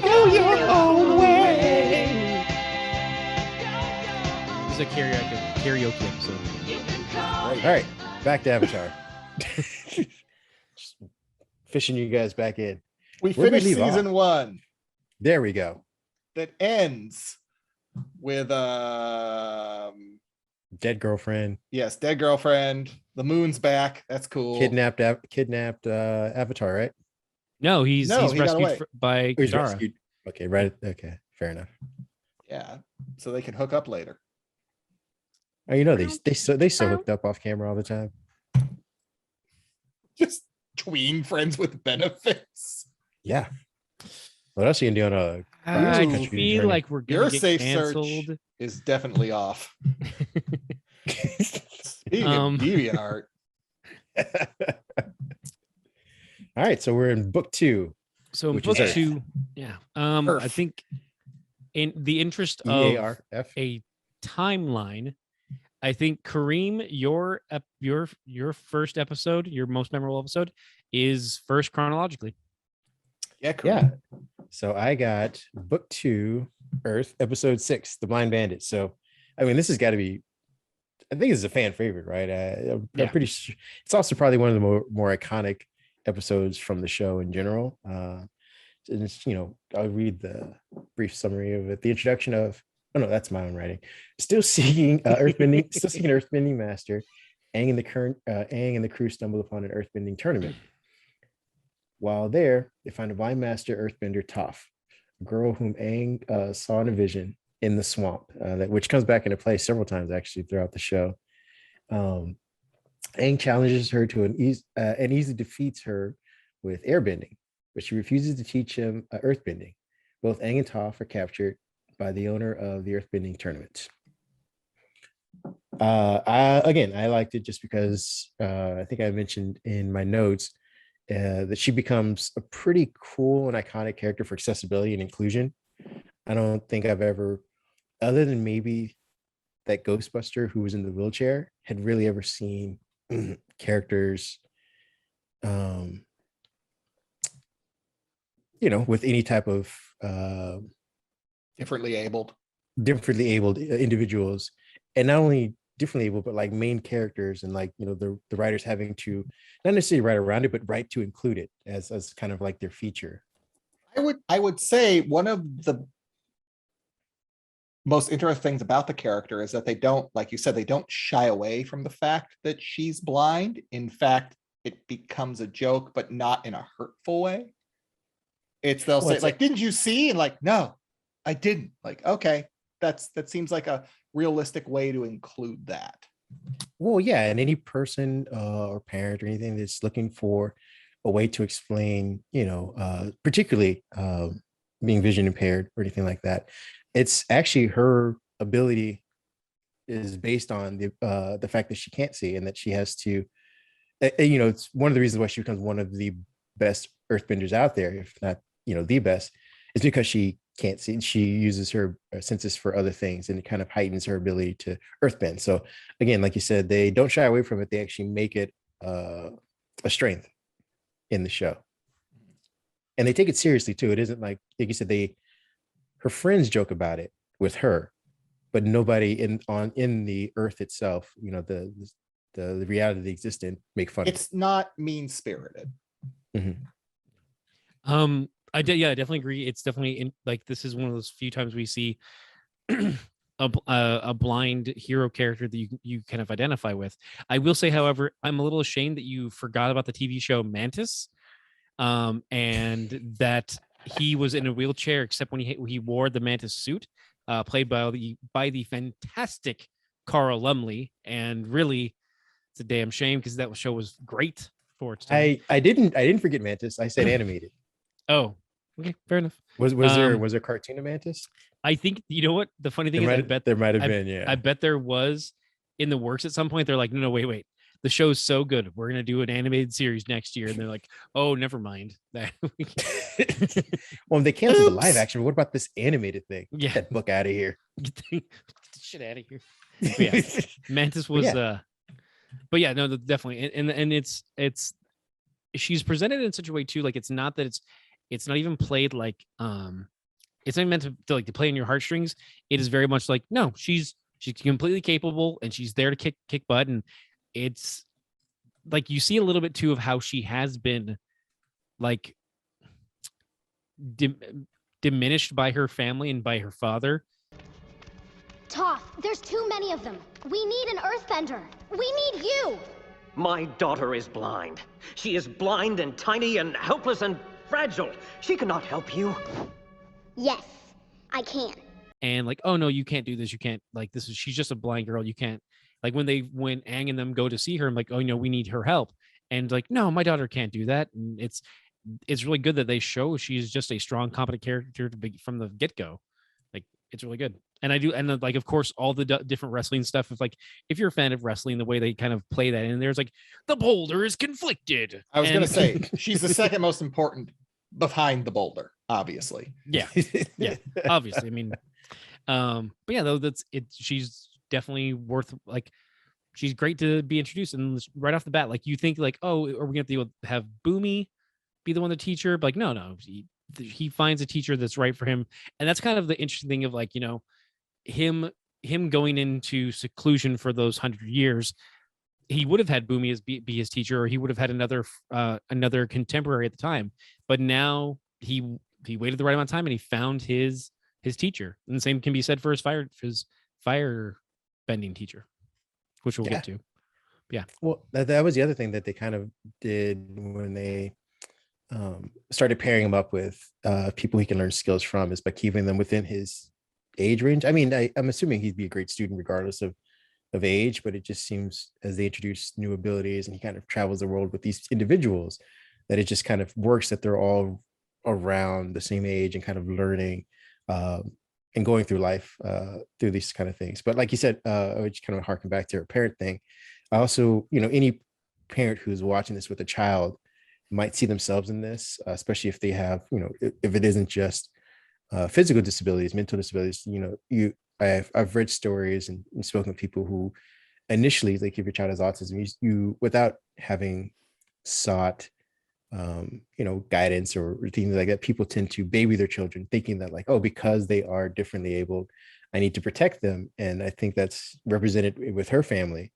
Go your own way. This is a karaoke episode. All right, back to Avatar. Just fishing you guys back in. We finished season 1. There we go. That ends with dead girlfriend. Yes, dead girlfriend. The moon's back. That's cool. Kidnapped Avatar, right? No, he's rescued by He's Katara. rescued. Okay, right. Okay, fair enough. Yeah, so they can hook up later. Oh, you know they so hooked up off camera all the time. Just tween friends with benefits. Yeah. What else are you gonna do on a? I feel like we're gonna your get safe canceled. search is definitely off. Speaking of DeviantArt. All right, so we're in book 2. So in which book is 2, yeah. I think in the interest of EARF. a timeline, I think Kareem, your first episode, your most memorable episode, is first chronologically. Yeah, Kareem. Yeah. So I got book 2, Earth, episode 6, The Blind Bandit. So, I mean, this has got to be, I think it's a fan favorite, right? I'm pretty sure it's also probably one of the more iconic episodes from the show in general. And it's, I'll read the brief summary of it. The introduction of, oh no, that's my own writing. Still seeking earthbending master. Aang and the crew stumble upon an earthbending tournament. While there, they find a divine master earthbender Toph, a girl whom Aang saw in a vision in the swamp, which comes back into play several times actually throughout the show. Aang challenges her to and easily defeats her with airbending, but she refuses to teach him earthbending. Both Aang and Toph are captured by the owner of the earthbending tournament. I liked it just because I think I mentioned in my notes that she becomes a pretty cool and iconic character for accessibility and inclusion. I don't think I've ever, other than maybe that Ghostbuster who was in the wheelchair, had really ever seen characters, with any type of differently abled individuals, and not only differently able, but like main characters, and like the writers having to not necessarily write around it, but write to include it as kind of like their feature. I would say one of the most interesting things about the character is that they don't, like you said, they don't shy away from the fact that she's blind. In fact, it becomes a joke, but not in a hurtful way. They'll say like, didn't you see? And like, no, I didn't. Like, okay, that seems like a realistic way to include that. Well, yeah, and any person or parent or anything that's looking for a way to explain, particularly being vision impaired or anything like that, it's actually her ability is based on the fact that she can't see, and that she has to, it's one of the reasons why she becomes one of the best earthbenders out there, if not, the best, is because she can't see, and she uses her senses for other things, and it kind of heightens her ability to earthbend. So again, like you said, they don't shy away from it. They actually make it a strength in the show, and they take it seriously too. It isn't like you said, her friends joke about it with her, but nobody in the earth itself, the reality they exist in, make fun of it. It's not mean-spirited. Mm-hmm. I definitely agree. It's definitely like, this is one of those few times we see a blind hero character that you kind of identify with. I will say, however, I'm a little ashamed that you forgot about the TV show Mantis, and that he was in a wheelchair except when he wore the Mantis suit, played by the fantastic Carl Lumley. And really, it's a damn shame, because that show was great for its time. I didn't forget Mantis. I said animated. Oh, okay, fair enough. Was there a cartoon of Mantis? I think, you know what the funny thing is, I bet there might have been. Yeah, I bet there was in the works at some point. They're like, no, wait. The show's so good, we're gonna do an animated series next year, and they're like, oh, never mind that. Well, they canceled the live action. What about this animated thing? Yeah, get that book out of here. Get the shit out of here. But yeah, Mantis was but yeah, no, definitely, and it's she's presented in such a way too, like, it's not not even played like it's not meant to like to play in your heartstrings. It is very much like, no, she's completely capable, and she's there to kick butt. And it's like, you see a little bit too of how she has been like diminished by her family and by her father. Toph, there's too many of them. We need an earthbender. We need you. My daughter is blind. She is blind and tiny and helpless and fragile. She cannot help you. Yes, I can. And like, oh no, you can't do this. You can't, like, she's just a blind girl. You can't, like, when Aang and them go to see her, I'm like, oh, we need her help. And like, no, my daughter can't do that. And it's really good that they show she's just a strong, competent character from the get-go. Like, it's really good. And I do, and like, of course, all the different wrestling stuff. If you're a fan of wrestling, the way they kind of play that in there's like, the boulder is conflicted. I was going to say, she's the second most important behind the boulder, obviously. Yeah, obviously. I mean, but yeah, though, that's it. She's definitely worth, like, she's great to be introduced. And right off the bat, like, you think like, oh, are we going to have Boomy be the one to teach her? But like, no, he finds a teacher that's right for him. And that's kind of the interesting thing of, like, him going into seclusion for those 100 years. He would have had Boomy be his teacher, or he would have had another contemporary at the time. But now he waited the right amount of time, and he found his teacher. And the same can be said for his fire bending teacher, which we'll get to. Yeah. Well, that was the other thing that they kind of did when they started pairing him up with people he can learn skills from, is by keeping them within his age range. I mean, I'm assuming he'd be a great student regardless of age, but it just seems as they introduce new abilities and he kind of travels the world with these individuals, that it just kind of works that they're all around the same age and kind of learning and going through life through these kind of things. But like you said, I would just kind of harken back to your parent thing. I also, any parent who's watching this with a child might see themselves in this, especially if they have, if it isn't just physical disabilities, mental disabilities. I've read stories and spoken to people who initially, like if your child has autism, you without having sought guidance or things like that, people tend to baby their children thinking that like, oh, because they are differently abled, I need to protect them. And I think that's represented with her family.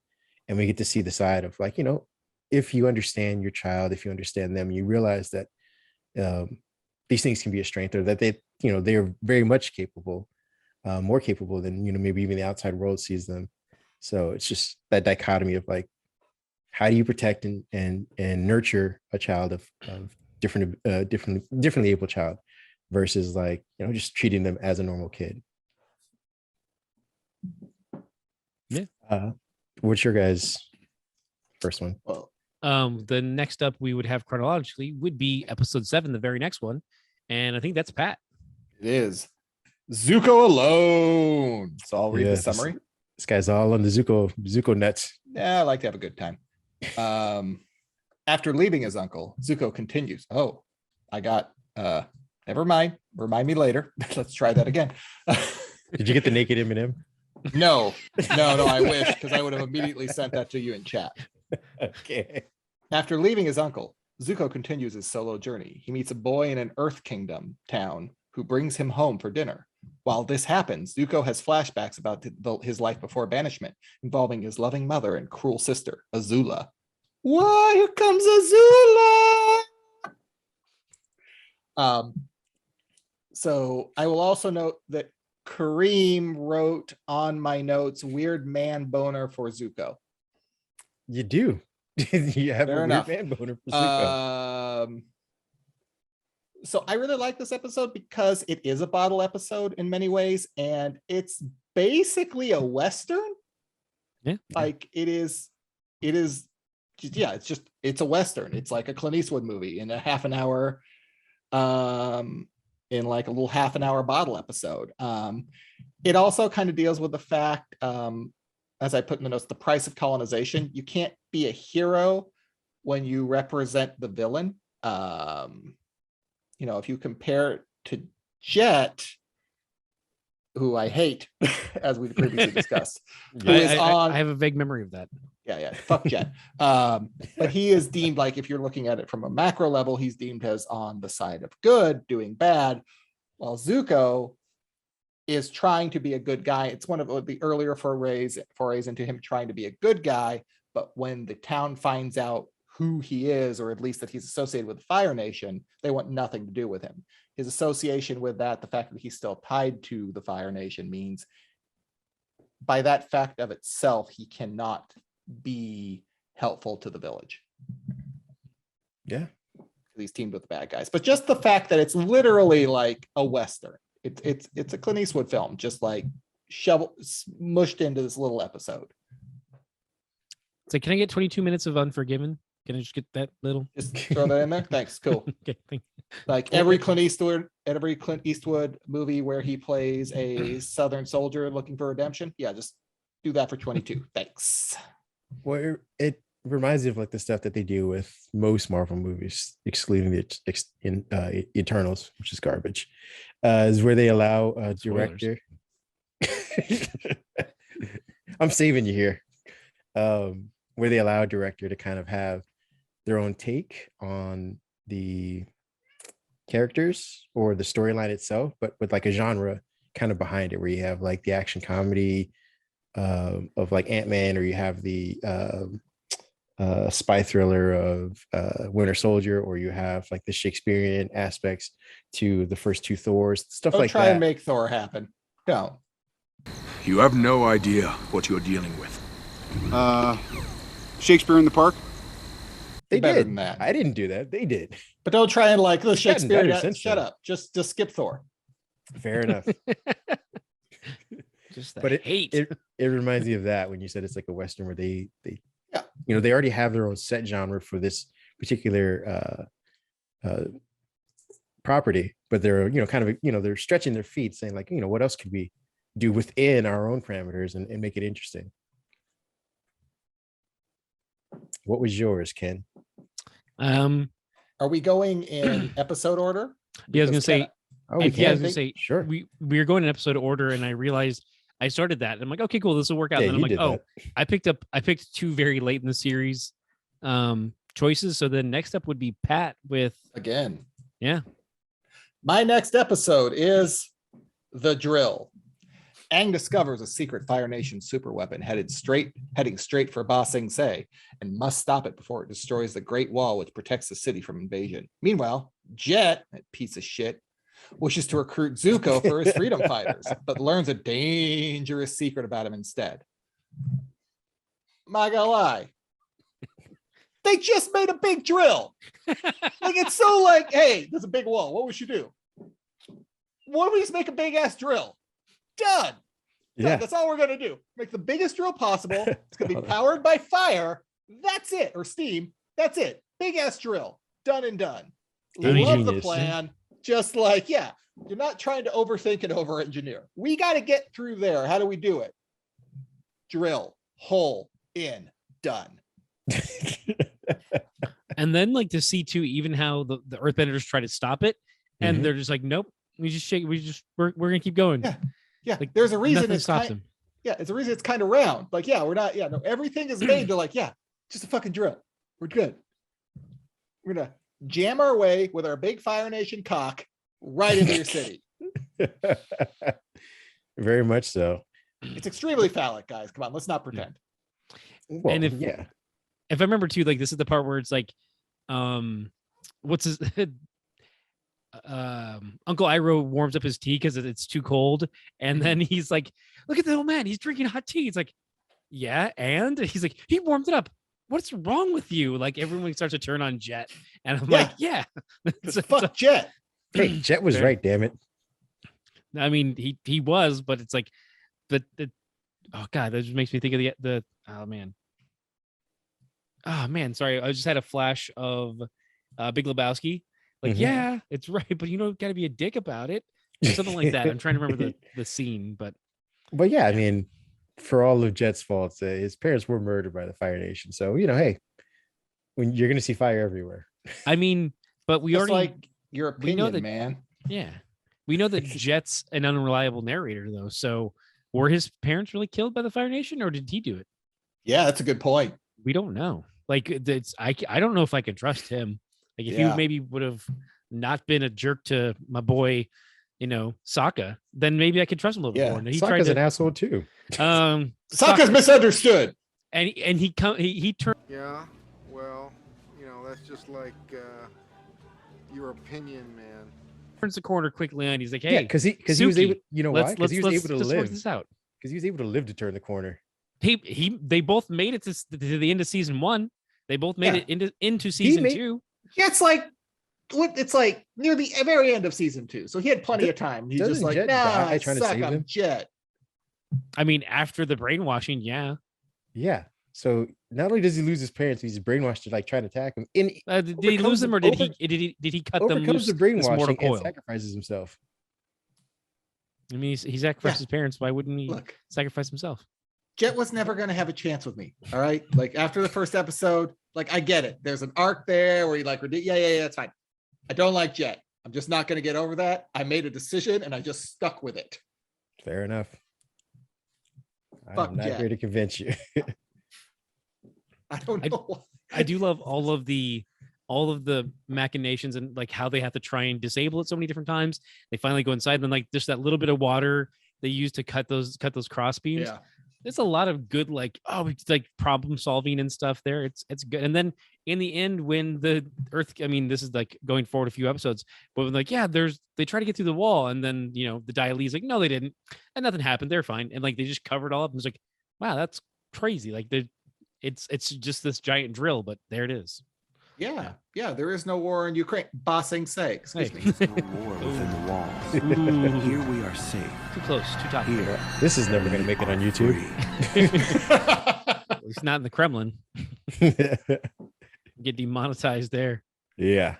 And we get to see the side of like, if you understand your child, if you understand them, you realize that these things can be a strength, or that they're very much capable, more capable than maybe even the outside world sees them. So it's just that dichotomy of like, how do you protect and nurture a child of differently able child versus like just treating them as a normal kid. Yeah. What's your guys' first one? Well, the next up we would have chronologically would be episode 7, the very next one, and I think that's Pat. It is Zuko alone. So I'll read the summary. This guy's all on the Zuko nuts. Yeah, I like to have a good time. After leaving his uncle, Zuko continues. Oh, I got never mind. Remind me later. Let's try that again. Did you get the naked Eminem? No, I wish, because I would have immediately sent that to you in chat. Okay. After leaving his uncle, Zuko continues his solo journey. He meets a boy in an Earth Kingdom town who brings him home for dinner. While this happens, Zuko has flashbacks about his life before banishment, involving his loving mother and cruel sister, Azula. Why, here comes Azula! So I will also note that Kareem wrote on my notes, weird man boner for Zuko. You do. You have Fair a enough. weird man boner for Zuko. So I really like this episode because it is a bottle episode in many ways, and it's basically a Western. Yeah. Like it's a Western. It's like a Clint Eastwood movie in a half an hour, in like a little half an hour bottle episode. It also kind of deals with the fact, as I put in the notes, the price of colonization. You can't be a hero when you represent the villain. If you compare it to Jet, who I hate, as we previously discussed, I have a vague memory of that. Yeah, fuck Jet. But he is deemed, like, if you're looking at it from a macro level, he's deemed as on the side of good, doing bad, while Zuko is trying to be a good guy. It's one of the earlier forays into him trying to be a good guy, but when the town finds out who he is, or at least that he's associated with the Fire Nation, they want nothing to do with him. His association with that, the fact that he's still tied to the Fire Nation, means by that fact of itself, he cannot be helpful to the village. Yeah. He's teamed with the bad guys. But just the fact that it's literally like a Western. It's a Clint Eastwood film, just like mushed into this little episode. So can I get 22 minutes of Unforgiven? Can I just get that little? Just throw that in there. Thanks. Cool. Okay. Thank you. Like every Clint Eastwood movie where he plays a Southern soldier looking for redemption. Yeah, just do that for 22. Thanks. Well, it reminds me of like the stuff that they do with most Marvel movies, excluding the Eternals, which is garbage. Is where they allow a director. I'm saving you here. Where they allow a director to kind of have their own take on the characters or the storyline itself, but with like a genre kind of behind it, where you have like the action comedy of like Ant-Man, or you have the spy thriller of Winter Soldier, or you have like the Shakespearean aspects to the first two Thors, stuff Don't like try that. and make Thor happen. Don't. You have no idea what you're dealing with. Shakespeare in the Park? They Better did. than that. I didn't do that. They did. But don't try and like the It's gotten Shakespeare. better since Shut then. up. Just skip Thor. Fair enough. Just But hate. it reminds me of that when you said it's like a Western where they they already have their own set genre for this particular property, but they're kind of they're stretching their feet, saying like, what else could we do within our own parameters and make it interesting. What was yours, Ken? Are we going in episode order? Yeah, I was gonna say Oh, and yeah, I was can. gonna say Sure. we were going in episode order, and I realized I started that. And I'm like, okay, cool, this will work out. Yeah, And then I'm you like, did oh, I picked two very late in the series choices. So then next up would be Pat with Again. Yeah. My next episode is The Drill. Aang discovers a secret Fire Nation superweapon heading straight for Ba Sing Se, and must stop it before it destroys the Great Wall, which protects the city from invasion. Meanwhile, Jet, that piece of shit, wishes to recruit Zuko for his freedom fighters, but learns a dangerous secret about him instead. My gonna lie, they just made a big drill. Like, it's so like, hey, there's a big wall. What we should do? Why don't we just make a big ass drill? Done. Yeah. That's all we're gonna do. Make the biggest drill possible. It's gonna be powered by fire. That's it, or steam. That's it. Big ass drill. Done and done. Love the plan. Just like, yeah, you're not trying to overthink and over engineer. We got to get through there. How do we do it? Drill, hole, in, done. And then like to see too, even how the Earthbenders try to stop it, and they're just like, nope, we're gonna keep going. Yeah, like, there's a reason it stops them. Yeah, it's a reason it's kind of round. Like, yeah, we're not. Yeah, no, everything is made to like, yeah, just a fucking drill. We're good. We're gonna jam our way with our big Fire Nation cock right into your city. Very much so. It's extremely phallic, guys. Come on, let's not pretend. Well, and if I remember too, like this is the part where it's like, what's his Uncle Iroh warms up his tea because it's too cold, and then he's like, look at the old man, he's drinking hot tea. It's like, yeah, and he's like, he warmed it up. What's wrong with you? Like everyone starts to turn on Jet, and I'm like, yeah, fuck Jet. Hey, Jet was right, damn it. I mean, he was, but it's like, but oh god, that just makes me think of the oh man, sorry, I just had a flash of Big Lebowski. Like, yeah, it's right, but you don't got to be a dick about it, something like that. I'm trying to remember the scene, but yeah, I mean, for all of Jet's faults, his parents were murdered by the Fire Nation. So hey, when you're gonna see fire everywhere. I mean, but we Just already like your opinion, we know that, man. Yeah, we know that Jet's an unreliable narrator, though. So were his parents really killed by the Fire Nation, or did he do it? Yeah, that's a good point. We don't know. Like, I don't know if I can trust him. Like, if he maybe would have not been a jerk to my boy, Sokka, then maybe I could trust him a little bit more. And he Sokka's an asshole too. Sokka's misunderstood. And he turned. Yeah, well, that's just like your opinion, man. Turns the corner quickly, and he's like, "Hey, because he was able. You know why? Because he was able to let's live. work this out. Because he was able to live to turn the corner. They both made it to the end of season 1. They both made it into season 2. Yeah, it's like near the very end of season 2. So he had plenty of time. He's just like, nah, I trying to save him. Jet. I mean, after the brainwashing, yeah. Yeah. So not only does he lose his parents, he's brainwashed to try and attack him. Did he lose them, or did he cut them loose? The brainwashing and sacrifices himself. I mean, he sacrificed his parents. Why wouldn't he sacrifice himself? Jet was never going to have a chance with me. All right. Like after the first episode, like I get it. There's an arc there where he yeah, that's fine. I don't like Jet. I'm just not going to get over that. I made a decision and I just stuck with it. Fair enough. Fuck I'm not Jet. here to convince you. I don't know. I do love all of the machinations and like how they have to try and disable it so many different times. They finally go inside, and then like just that little bit of water they use to cut those cross beams. Yeah. There's a lot of good it's like problem solving and stuff there. It's good. And then in the end, when the Earth, I mean, this is like going forward a few episodes, but when they try to get through the wall, and then the Dialee's like, no, they didn't, and nothing happened. They're fine, and like they just covered all up. And it's like, wow, that's crazy. Like it's just this giant drill, but there it is. Yeah. There is no war in Ukraine. Ba Sing Se. Excuse me. There's no war within the walls. Here we are safe. Too close. Too top. Here. This is never going to make it on YouTube. At least not in the Kremlin. Get demonetized there. Yeah.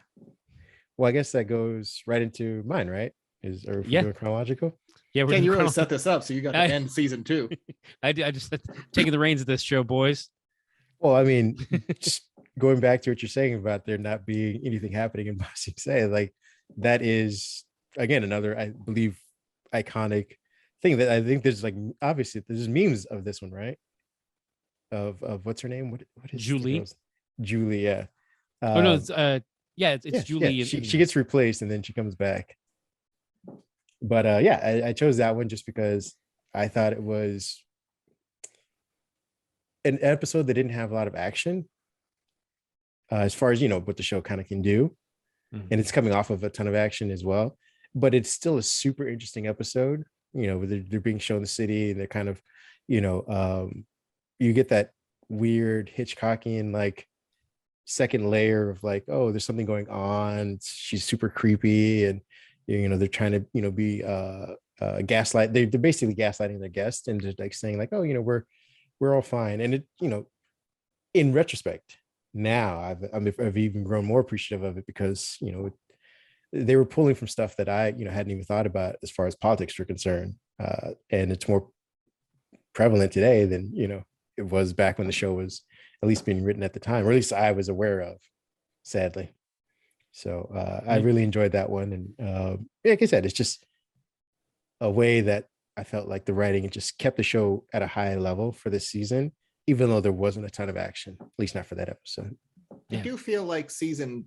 Well, I guess that goes right into mine, right? Are we doing chronological? Yeah, we're Can you really set this up so you got to end season 2? I just taking the reins of this show, boys. Well, I mean, just going back to what you're saying about there not being anything happening in Ba Sing Se, like that is again, another, I believe, iconic thing that I think there's like, obviously there's memes of this one, right? Of what's her name? What is the Julie. girl's- Julie, yeah. Oh no, it's it's Julie. Yeah. She gets replaced and then she comes back. But yeah, I chose that one just because I thought it was an episode that didn't have a lot of action, as far as what the show kind of can do. And it's coming off of a ton of action as well, but it's still a super interesting episode. Where they're being shown the city and they're kind of, you get that weird Hitchcockian like second layer of like, oh, there's something going on. She's super creepy, and they're trying to be gaslight. They're basically gaslighting their guests and just like saying like, oh, we're all fine. And it, in retrospect, now I've even grown more appreciative of it because they were pulling from stuff that I hadn't even thought about as far as politics were concerned, and it's more prevalent today than it was back when the show was at least being written at the time, or at least I was aware of, sadly. So I really enjoyed that one, and like I said, it's just a way that I felt like the writing just kept the show at a high level for this season, even though there wasn't a ton of action, at least not for that episode. I do feel like season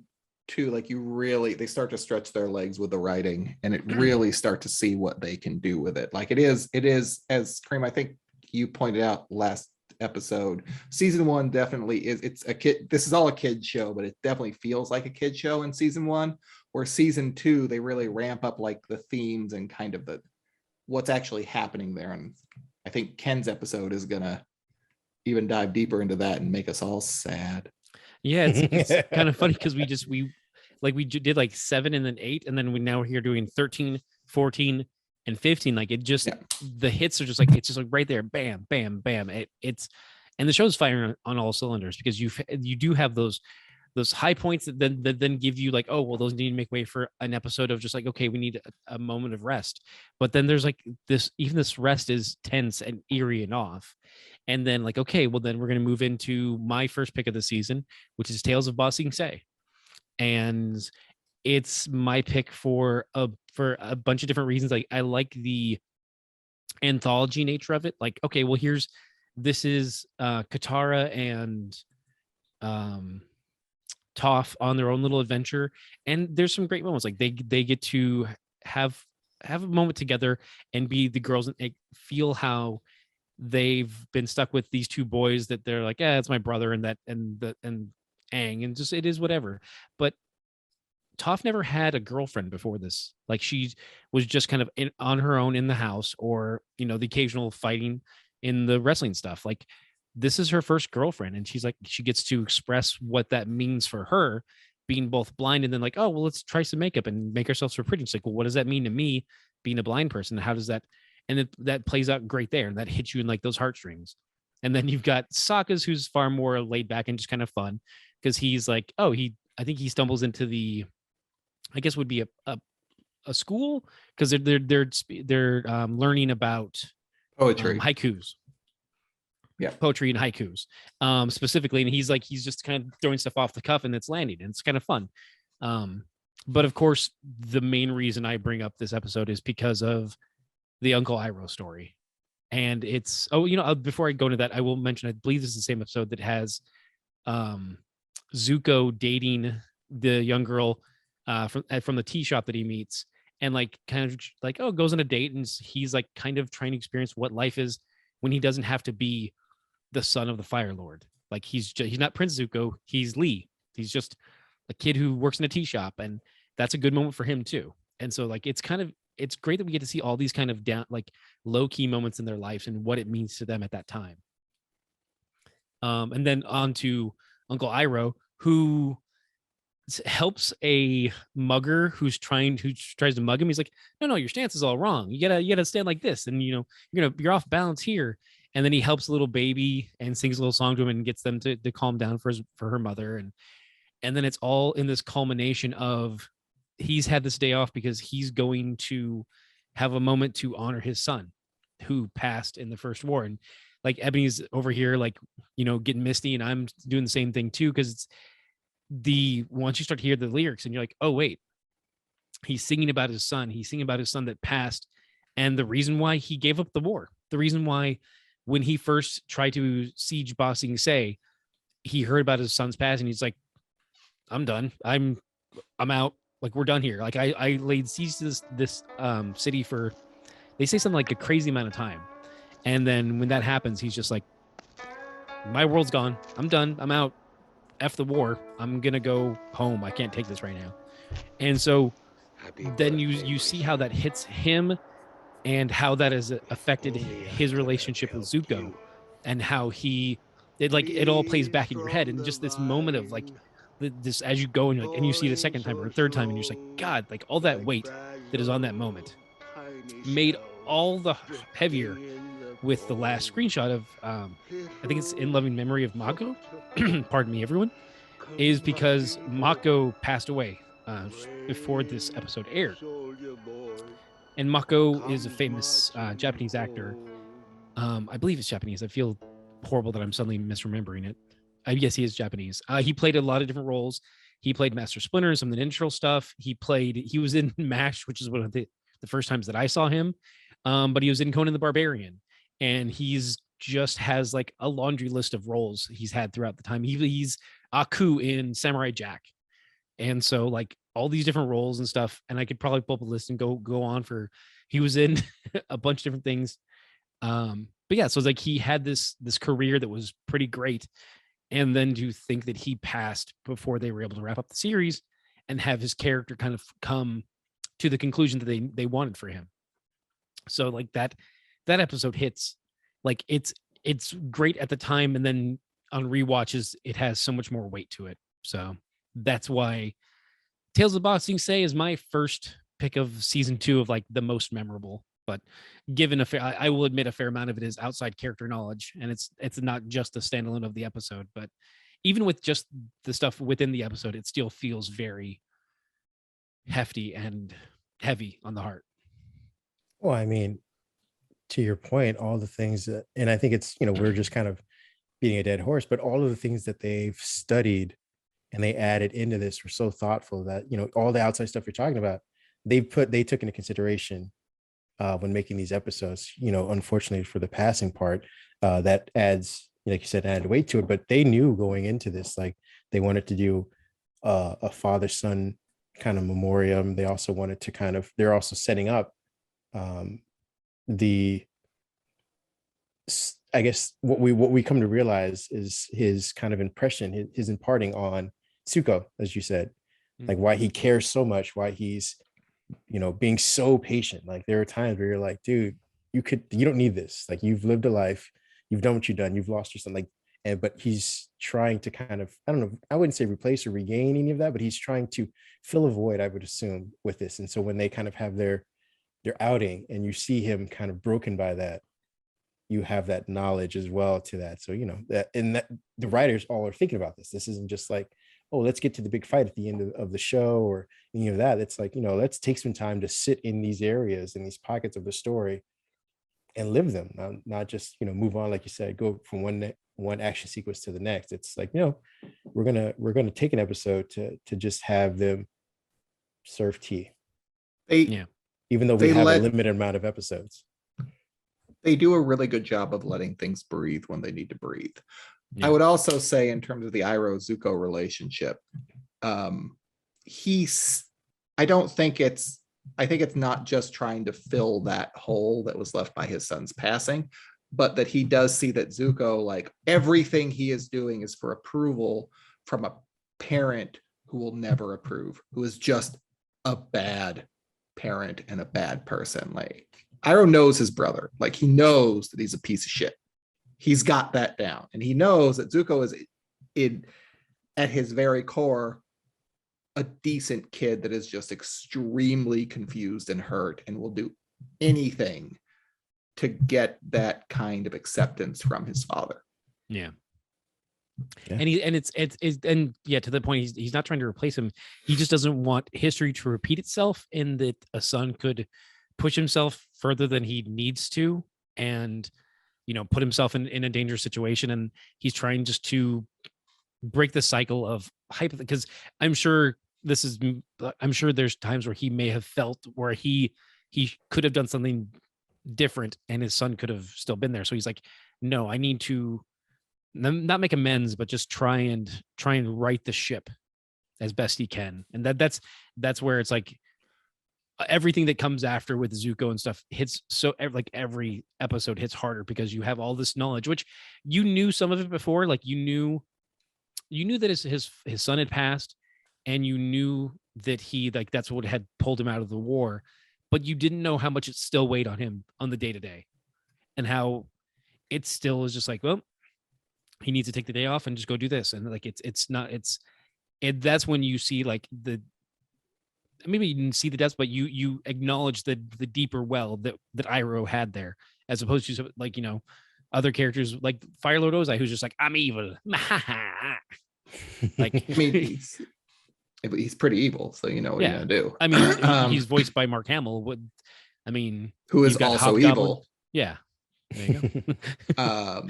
2, like they start to stretch their legs with the writing, and it really start to see what they can do with it. Like it is as Kareem, I think you pointed out last episode, season 1 definitely is, it's a kid, this is all a kid show, but it definitely feels like a kid show in season 1, where season 2 they really ramp up like the themes and kind of the what's actually happening there. And I think Ken's episode is gonna even dive deeper into that and make us all sad. Yeah, it's kind of funny because we did like 7 and then 8, and then we're here doing 13, 14, and 15. Like it just the hits are just like, it's just like right there, bam, bam, bam. It's and the show's firing on all cylinders because you do have those high points that then give you like, oh well, those need to make way for an episode of just like, okay, we need a moment of rest. But then there's like this rest is tense and eerie and off. And then like, okay, well then we're going to move into my first pick of the season, which is Tales of Ba Sing Se. And it's my pick for a bunch of different reasons. Like I like the anthology nature of it. Like, okay, well this is Katara and Toph on their own little adventure, and there's some great moments. Like they get to have a moment together and be the girls and feel how they've been stuck with these two boys that they're like, yeah, it's my brother and Aang, and just it is whatever. But Toph never had a girlfriend before this. Like she was just kind of on her own in the house, or the occasional fighting in the wrestling stuff. Like this is her first girlfriend, and she's like, she gets to express what that means for her, being both blind and then like, oh well, let's try some makeup and make ourselves so pretty. It's like, well, what does that mean to me being a blind person? How does that, and that plays out great there, and that hits you in like those heartstrings. And then you've got Sokka's, who's far more laid back and just kind of fun because he's like, oh, I think he stumbles into the, I guess would be a school because they're learning about poetry, haikus. Yeah, poetry and haikus specifically, and he's just kind of throwing stuff off the cuff and it's landing, and it's kind of fun. But of course, the main reason I bring up this episode is because of the Uncle Iroh story, and it's before I go into that, I will mention I believe this is the same episode that has Zuko dating the young girl from the tea shop that he meets, and like kind of like goes on a date, and he's like kind of trying to experience what life is when he doesn't have to be the son of the Fire Lord. Like he's not Prince Zuko, he's Lee. He's just a kid who works in a tea shop, and that's a good moment for him too. And so like it's great that we get to see all these kind of down like low key moments in their lives and what it means to them at that time. And then on to Uncle Iroh, who helps a mugger who tries to mug him. He's like, no, your stance is all wrong. You gotta stand like this, and you're off balance here. And then he helps a little baby and sings a little song to him and gets them to calm down for her mother. And then it's all in this culmination of he's had this day off because he's going to have a moment to honor his son who passed in the first war. And like Ebony's over here, like, getting misty, and I'm doing the same thing too. Cause it's once you start to hear the lyrics and you're like, oh wait, He's singing about his son. He's singing about his son that passed, and the reason why he gave up the war. The reason why, when he first tried to siege Ba Sing Se, he heard about his son's passing. He's like, "I'm done. I'm out. Like, we're done here. Like, I laid siege to this city for," they say, something like a crazy amount of time, and then when that happens, he's just like, "My world's gone. I'm done. I'm out. F the war. I'm gonna go home. I can't take this right now." And so then you see how that hits him, and how that has affected his relationship with Zuko, and how it all plays back in your head, and just this moment of like this, as you go and you see it a second time or a third time, and you're just like, God, like all that weight that is on that moment made all the heavier with the last screenshot of I think it's in loving memory of Mako. Pardon me, everyone. Is because Mako passed away before this episode aired. And Mako is a famous Japanese actor. I believe it's Japanese. I feel horrible that I'm suddenly misremembering it. Yes, he is Japanese. He played a lot of different roles. He played Master Splinter and some of the Ninja stuff. He was in MASH, which is one of the first times that I saw him. But he was in Conan the Barbarian. And he's just has like a laundry list of roles he's had throughout the time. He's Aku in Samurai Jack. And so like all these different roles and stuff, and I could probably pull up a list and go on for, he was in a bunch of different things. But yeah, so it's like he had this career that was pretty great. And then to think that he passed before they were able to wrap up the series and have his character kind of come to the conclusion that they wanted for him. So like that episode hits, like it's great at the time, and then on rewatches it has so much more weight to it. So that's why Tales of Ba Sing Se is my first pick of season 2 of like the most memorable. But given I will admit a fair amount of it is outside character knowledge, and it's not just the standalone of the episode, but even with just the stuff within the episode, it still feels very hefty and heavy on the heart. Well, I mean, to your point, all the things that, and I think it's, we're just kind of beating a dead horse, but all of the things that they've studied and they added into this were so thoughtful that, all the outside stuff you're talking about, they took into consideration when making these episodes. Unfortunately for the passing part, that adds, like you said, added weight to it, but they knew going into this, like they wanted to do a father-son kind of memoriam. They also wanted to they're also setting up I guess what we come to realize is his kind of impression, his imparting on Zuko, as you said, like why he cares so much, why he's, being so patient. Like there are times where you're like, dude, you don't need this. Like you've lived a life, you've done what you've done, you've lost your son. But he's trying to kind of, I don't know, I wouldn't say replace or regain any of that, but he's trying to fill a void, I would assume, with this. And so when they kind of have their outing and you see him kind of broken by that, you have that knowledge as well to that. So, that the writers all are thinking about this. This isn't just like, oh, let's get to the big fight at the end of the show or any of that. It's like, let's take some time to sit in these areas, in these pockets of the story and live them, not just, move on. Like you said, go from one action sequence to the next. It's like, we're going to take an episode to just have them serve tea. Even though we have a limited amount of episodes. They do a really good job of letting things breathe when they need to breathe. I would also say, in terms of the Iroh-Zuko relationship, I think it's not just trying to fill that hole that was left by his son's passing, but that he does see that Zuko, like everything he is doing is for approval from a parent who will never approve, who is just a bad parent and a bad person. Like Iroh knows his brother, like he knows that he's a piece of shit. He's got that down, and he knows that Zuko is at his very core a decent kid that is just extremely confused and hurt and will do anything to get that kind of acceptance from his father. Yeah. And it's to the point, he's not trying to replace him. He just doesn't want history to repeat itself, and that a son could push himself further than he needs to, and put himself in a dangerous situation. And he's trying just to break the cycle of hype, because I'm sure this is, I'm sure there's times where he may have felt where he could have done something different and his son could have still been there. So he's like, no, I need to not make amends, but just try and right the ship as best he can. And that's where it's like everything that comes after with Zuko and stuff hits, so like every episode hits harder because you have all this knowledge, which you knew some of it before. Like you knew that his son had passed, and you knew that he, like, that's what had pulled him out of the war, but you didn't know how much it still weighed on him on the day-to-day, and how it still is just like, well, he needs to take the day off and just go do this. And like, that's when you see like maybe you didn't see the depths, but you acknowledge the deeper well that Iroh had there, as opposed to, like, you know, other characters like Fire Lord Ozai, who's just like, I'm evil. Like, I mean, he's pretty evil, so you know what you're gonna do. I mean, he's voiced by Mark Hamill. Who is also evil. Yeah. There you go.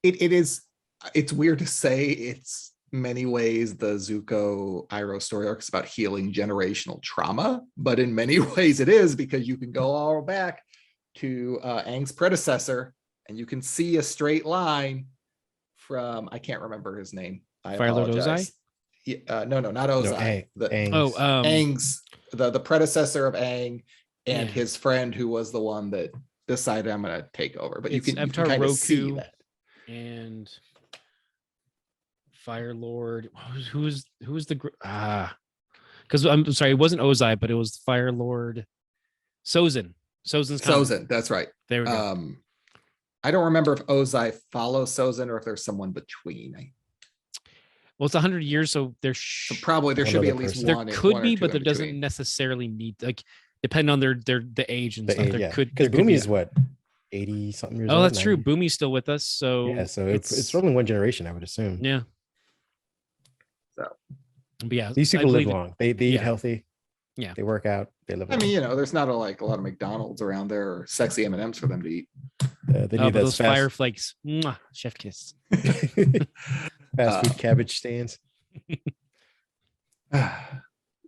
It's weird to say it's many ways the Zuko Iroh story arc is about healing generational trauma, but in many ways it is, because you can go all back to Aang's predecessor and you can see a straight line from, I can't remember his name. I Fire Lord apologize. No, not Ozai. Aang's the predecessor of Aang, and his friend who was the one that decided, I'm going to take over. But you can kind of see that. And Fire Lord, who's the because I'm sorry, it wasn't Ozai, but it was Fire Lord Sozin. Sozin, that's right. There we go. I don't remember if Ozai follows Sozin or if there's someone between. Well, it's 100 years, so there probably there should be at least one. There could be, but there doesn't necessarily need, like, depending on the age and stuff. There could, because Boomy's what, 80 something years old. Oh, that's true. Boomy's still with us, so yeah. So it's only one generation, I would assume. Yeah. So, but yeah, these people live long. They eat healthy. Yeah, they work out. They live. I mean, you know, there's not a lot of McDonald's around there or sexy M&Ms for them to eat. They need those fire flakes. Mwah, chef kiss. Fast food cabbage stands. All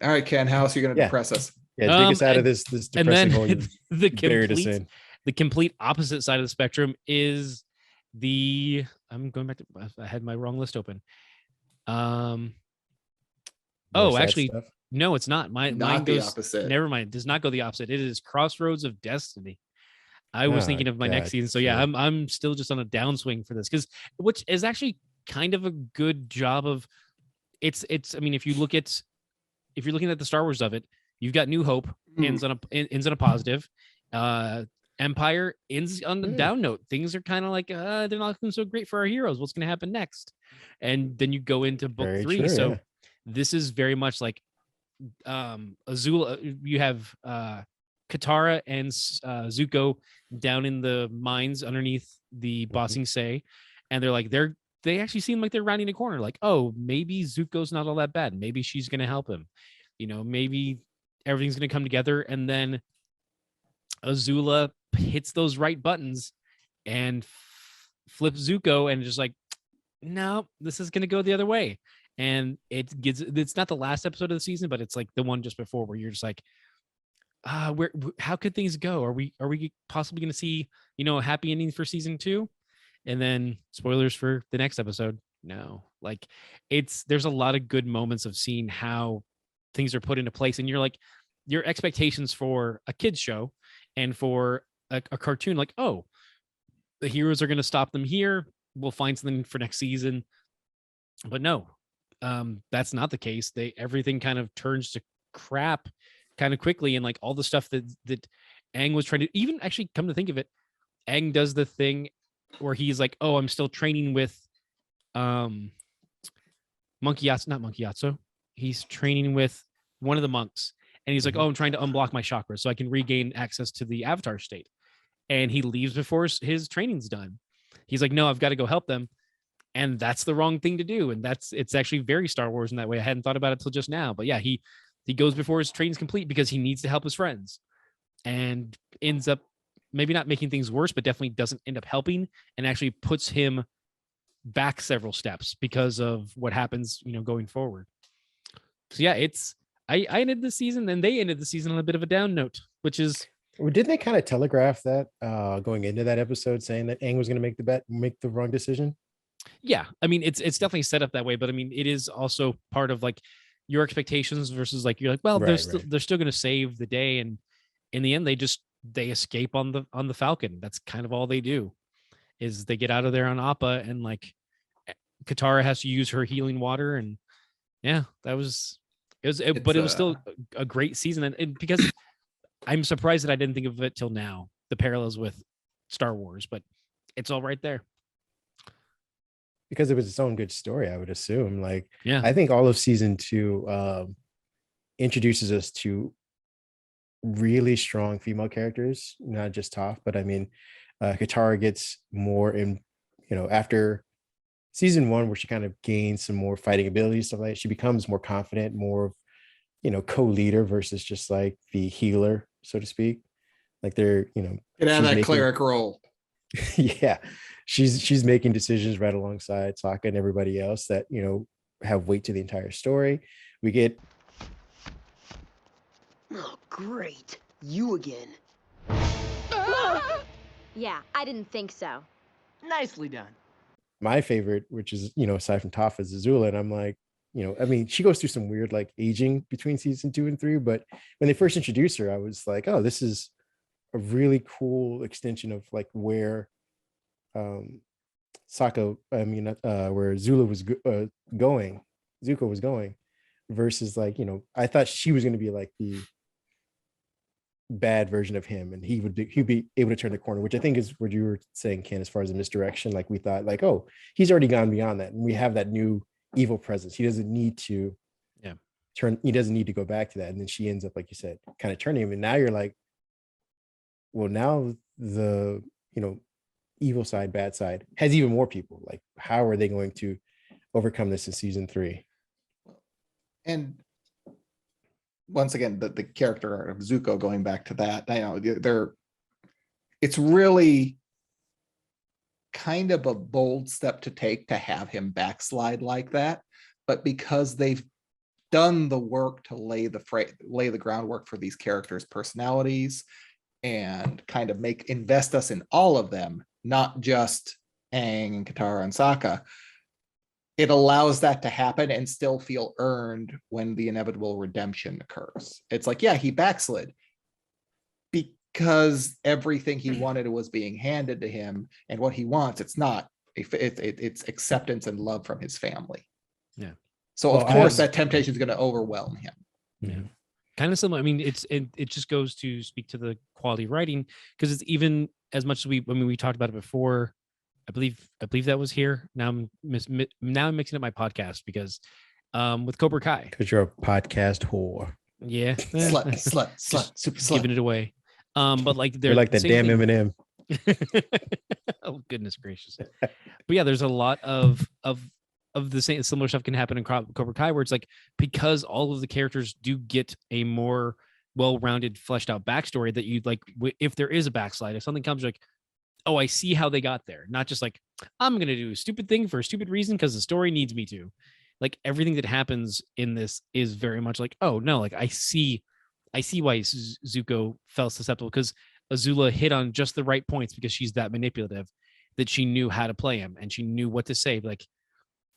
right, Ken, how else are you going to depress us? Yeah, take us out of this depressing hole. The complete opposite side of the spectrum is I'm going back to, I had my wrong list open. Actually, stuff. No, it's not. Mine goes the opposite. Never mind. It does not go the opposite. It is Crossroads of Destiny. I was thinking of my next season. So yeah, I'm still just on a downswing for this, which is actually kind of a good job of it's. I mean, if you're looking at the Star Wars of it, you've got New Hope ends on a positive. Empire ends on the down note. Things are kind of like they're not looking so great for our heroes. What's going to happen next? And then you go into book 3. True, so this is very much like Azula. You have Katara and Zuko down in the mines underneath the Bossing Say, and they actually seem like they're rounding a corner. Like, oh, maybe Zuko's not all that bad. Maybe she's going to help him. You know, maybe everything's going to come together, and then Azula hits those right buttons and flips Zuko, and just like, no, this is going to go the other way. And it's not the last episode of the season, but it's like the one just before, where you're just like, how could things go? Are we possibly going to see, a happy ending for season 2? And then spoilers for the next episode. No, like there's a lot of good moments of seeing how things are put into place. And you're like, your expectations for a kid's show and for a cartoon, like, oh, the heroes are going to stop them here. We'll find something for next season. But no, that's not the case. Everything kind of turns to crap kind of quickly. And like all the stuff that Aang was trying to, even actually come to think of it, Aang does the thing where he's like, oh, I'm still training with Monkey Yatso, not Monkey Yatso. He's training with one of the monks. And he's like, oh, I'm trying to unblock my chakras so I can regain access to the Avatar state. And he leaves before his training's done. He's like, no, I've got to go help them. And that's the wrong thing to do. And it's actually very Star Wars in that way. I hadn't thought about it till just now. But yeah, he goes before his training's complete because he needs to help his friends, and ends up maybe not making things worse, but definitely doesn't end up helping, and actually puts him back several steps because of what happens, going forward. So yeah, I ended the season and they ended the season on a bit of a down note, which is. Well, didn't they kind of telegraph that going into that episode, saying that Aang was going to make the wrong decision? Yeah, I mean, it's definitely set up that way, but I mean, it is also part of like your expectations versus like you're like, well, they're still going to save the day, and in the end, they escape on the Falcon. That's kind of all they do, is they get out of there on Appa, and like Katara has to use her healing water, and yeah, but it was still a great season, and because I'm surprised that I didn't think of it till now, the parallels with Star Wars, but it's all right there. Because it was its own good story, I would assume. Like, yeah, I think all of season 2 introduces us to really strong female characters, not just Toph, but I mean, Katara gets more in, after season 1, where she kind of gains some more fighting abilities, stuff like that. She becomes more confident, more, co-leader versus just like the healer, so to speak. Like they're, get out of that cleric role. Yeah, she's making decisions right alongside Sokka and everybody else that have weight to the entire story. We get oh great, you again. Yeah, I didn't think so. Nicely done. My favorite, which is aside from Toph, is Azula, and I'm like, I mean, she goes through some weird like aging between season 2 and 3, but when they first introduced her, I was like, oh, this is a really cool extension of like where Zuko was going, versus like, I thought she was going to be like the bad version of him, and he'd be able to turn the corner, which I think is what you were saying, Ken, as far as the misdirection. Like we thought like, oh, he's already gone beyond that, and we have that new evil presence. He doesn't need to he doesn't need to go back to that. And then she ends up, like you said, kind of turning him, and now you're like, well, now the evil side, bad side has even more people. Like, how are they going to overcome this in season 3? And once again, the character of Zuko, going back to that, it's really kind of a bold step to take to have him backslide like that, but because they've done the work to lay the groundwork for these characters' personalities and kind of invest us in all of them, not just Aang and Katara and Sokka, it allows that to happen and still feel earned when the inevitable redemption occurs. It's like, yeah, he backslid because everything he wanted was being handed to him, and what he wants, it's not. It's acceptance and love from his family. Yeah. So of course that temptation is going to overwhelm him. Yeah. Kind of similar. I mean, it just goes to speak to the quality of writing, because it's even as much as we talked about it before. I believe that was here. Now I'm mixing up my podcast because with Cobra Kai. Because you're a podcast whore. Yeah. slut, super slut. Giving it away. But like they're like the damn Eminem. Oh goodness gracious. But yeah, there's a lot of the same similar stuff can happen in Cobra Kai, where it's like, because all of the characters do get a more well-rounded, fleshed out backstory, that you'd like, if there is a backslide, if something comes, like, oh, I see how they got there. Not just like, I'm going to do a stupid thing for a stupid reason because the story needs me to. Like, everything that happens in this is very much like, oh no, like I see why Zuko felt susceptible, because Azula hit on just the right points, because she's that manipulative, that she knew how to play him and she knew what to say. Like,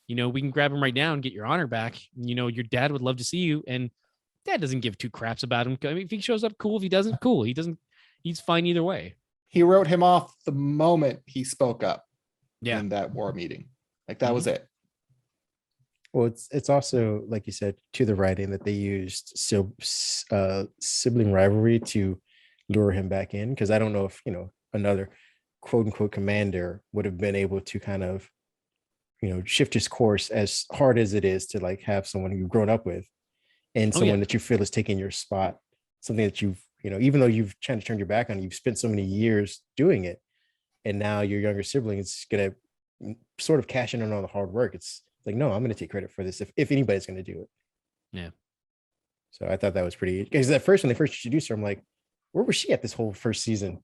we can grab him right now and get your honor back. Your dad would love to see you, and dad doesn't give two craps about him. I mean, if he shows up, cool. If he doesn't, cool. He's fine either way. He wrote him off the moment he spoke up in that war meeting. Like, that was it. Well, it's also, like you said, to the writing, that they used sibling rivalry to lure him back in. Because I don't know if, another quote unquote commander would have been able to kind of, shift his course as hard as it is to like have someone you've grown up with and someone that you feel is taking your spot, something that you've, even though you've tried to turn your back on, you've spent so many years doing it. And now your younger sibling is going to sort of cash in on all the hard work. It's like, no, I'm going to take credit for this if anybody's going to do it. Yeah. So I thought that was pretty, because at first, when they first introduced her, I'm like, where was she at this whole first season?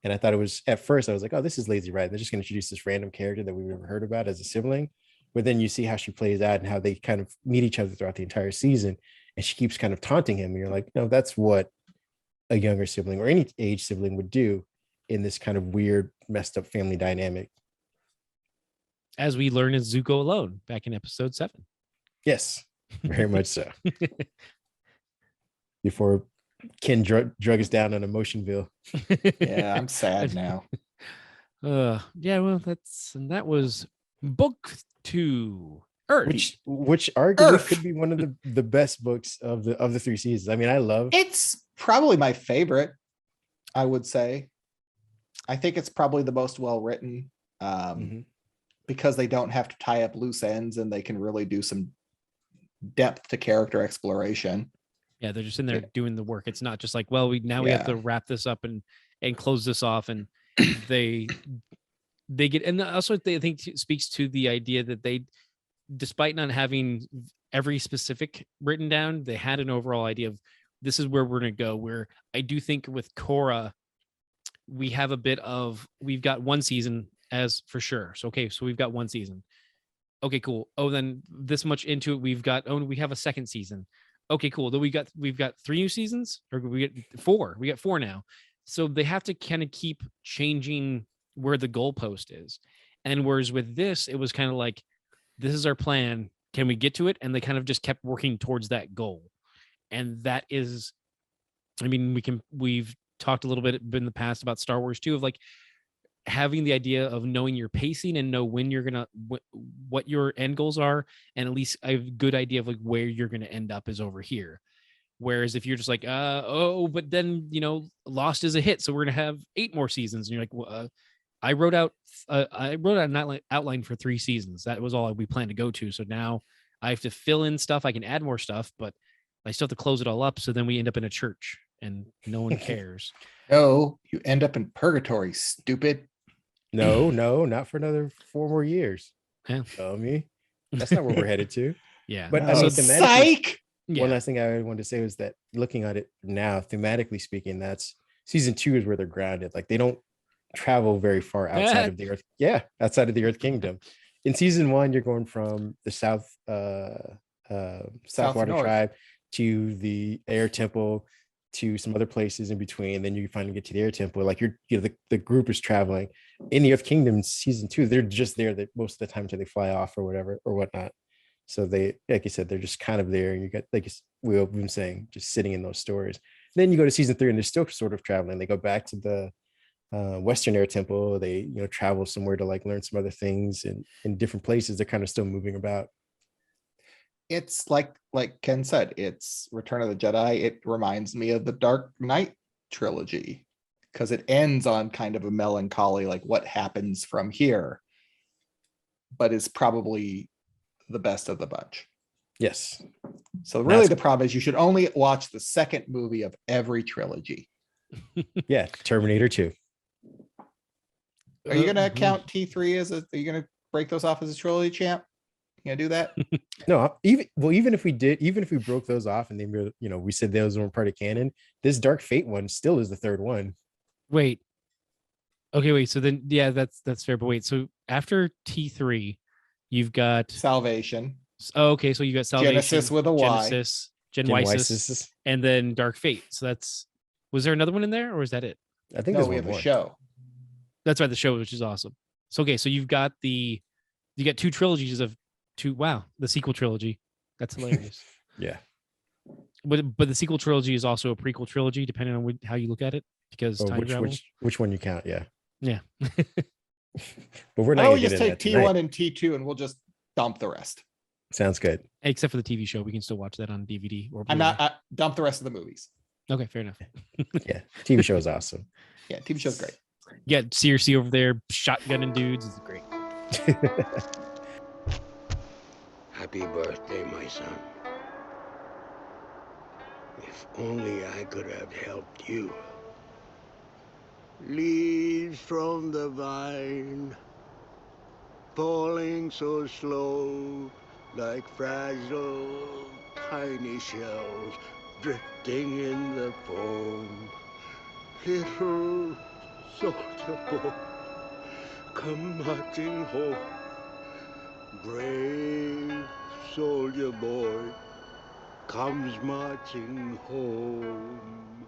And I thought it was, at first I was like, oh, this is lazy writing. They're just going to introduce this random character that we've never heard about as a sibling. But then you see how she plays out and how they kind of meet each other throughout the entire season. And she keeps kind of taunting him. And you're like, no, that's what a younger sibling or any age sibling would do in this kind of weird, messed up family dynamic. As we learn in Zuko Alone back in episode 7. Yes, very much so. Before Ken drug us down on Emotionville. Yeah, I'm sad now. Yeah, well, that was book 2, Earth. Which arguably could be one of the best books of the 3 seasons. I mean, I love it's probably my favorite, I would say. I think it's probably the most well written, because they don't have to tie up loose ends and they can really do some depth to character exploration. Yeah, they're just in there doing the work. It's not just like, well, we have to wrap this up and close this off, and they get, and also they think speaks to the idea that they, despite not having every specific written down, they had an overall idea of this is where we're going to go. Where I do think with Korra, we have a bit of, we've got one season as for sure. So, okay, so we've got one season. Okay, cool. Oh, then this much into it, we have a second season. Okay, cool. Then we've got 3 new seasons, or we get 4. We got 4 now. So they have to kind of keep changing where the goalpost is. And whereas with this, it was kind of like, this is our plan. Can we get to it? And they kind of just kept working towards that goal. And that is, I mean, we've talked a little bit in the past about Star Wars too, of like having the idea of knowing your pacing and know when you're gonna what your end goals are, and at least a good idea of like where you're gonna end up is over here. Whereas if you're just like but then Lost is a hit, so we're gonna have 8 more seasons, and you're like, well, I wrote out an outline for 3 seasons. That was all we planned to go to. So now I have to fill in stuff. I can add more stuff, but I still have to close it all up. So then we end up in a church and no one cares. No, you end up in purgatory, stupid. No, not for another 4 more years. Yeah. Me. That's not where we're headed to. Yeah. But no, I mean, psych. One last thing I wanted to say was that looking at it now, thematically speaking, that's season 2 is where they're grounded. Like they don't travel very far outside of the Earth. Yeah, outside of the Earth Kingdom. In season 1, you're going from the Southwater Tribe to the Air Temple to some other places in between. Then you finally get to the Air Temple. Like the group is traveling. In the Earth Kingdom season 2, they're just there that most of the time until they fly off or whatever or whatnot. So they, like you said, they're just kind of there. And you got, like we've been saying, just sitting in those stories. Then you go to season 3 and they're still sort of traveling. They go back to the Western Air Temple. They travel somewhere to like learn some other things in different places. They're kind of still moving about. It's like Ken said, it's Return of the Jedi. It reminds me of the Dark Knight trilogy because it ends on kind of a melancholy, like what happens from here, but is probably the best of the bunch. Yes. So really the problem is you should only watch the second movie of every trilogy. Yeah, Terminator 2. Are you gonna count T3 as are you gonna break those off as a trilogy, champ? You gonna do that? No, even if we broke those off and then we said those weren't part of canon, this Dark Fate one still is the third one. Wait. So then that's fair. But wait, so after T3, you've got Salvation. Oh, okay, so you got Salvation, Genesis with a Y. Genesis, and then Dark Fate. So was there another one in there, or is that it? I think we have a show. That's right, the show, which is awesome. So okay, so you got 2 trilogies of 2. Wow, the sequel trilogy. That's hilarious. Yeah. But the sequel trilogy is also a prequel trilogy, depending on how you look at it, because time travel. Which one you count? Yeah. Yeah. But we're not. I would just take T1 and T2, and we'll just dump the rest. Sounds good. Except for the TV show, we can still watch that on DVD or. I'm not. Dump the rest of the movies. Okay, fair enough. Yeah, TV show is awesome. Yeah, TV show's great. Yeah, Circe over there shotgunning dudes is great. Happy birthday, my son. If only I could have helped you. Leaves from the vine, falling so slow, like fragile, tiny shells drifting in the foam. Little soldier boy, come marching home. Brave soldier boy comes marching home.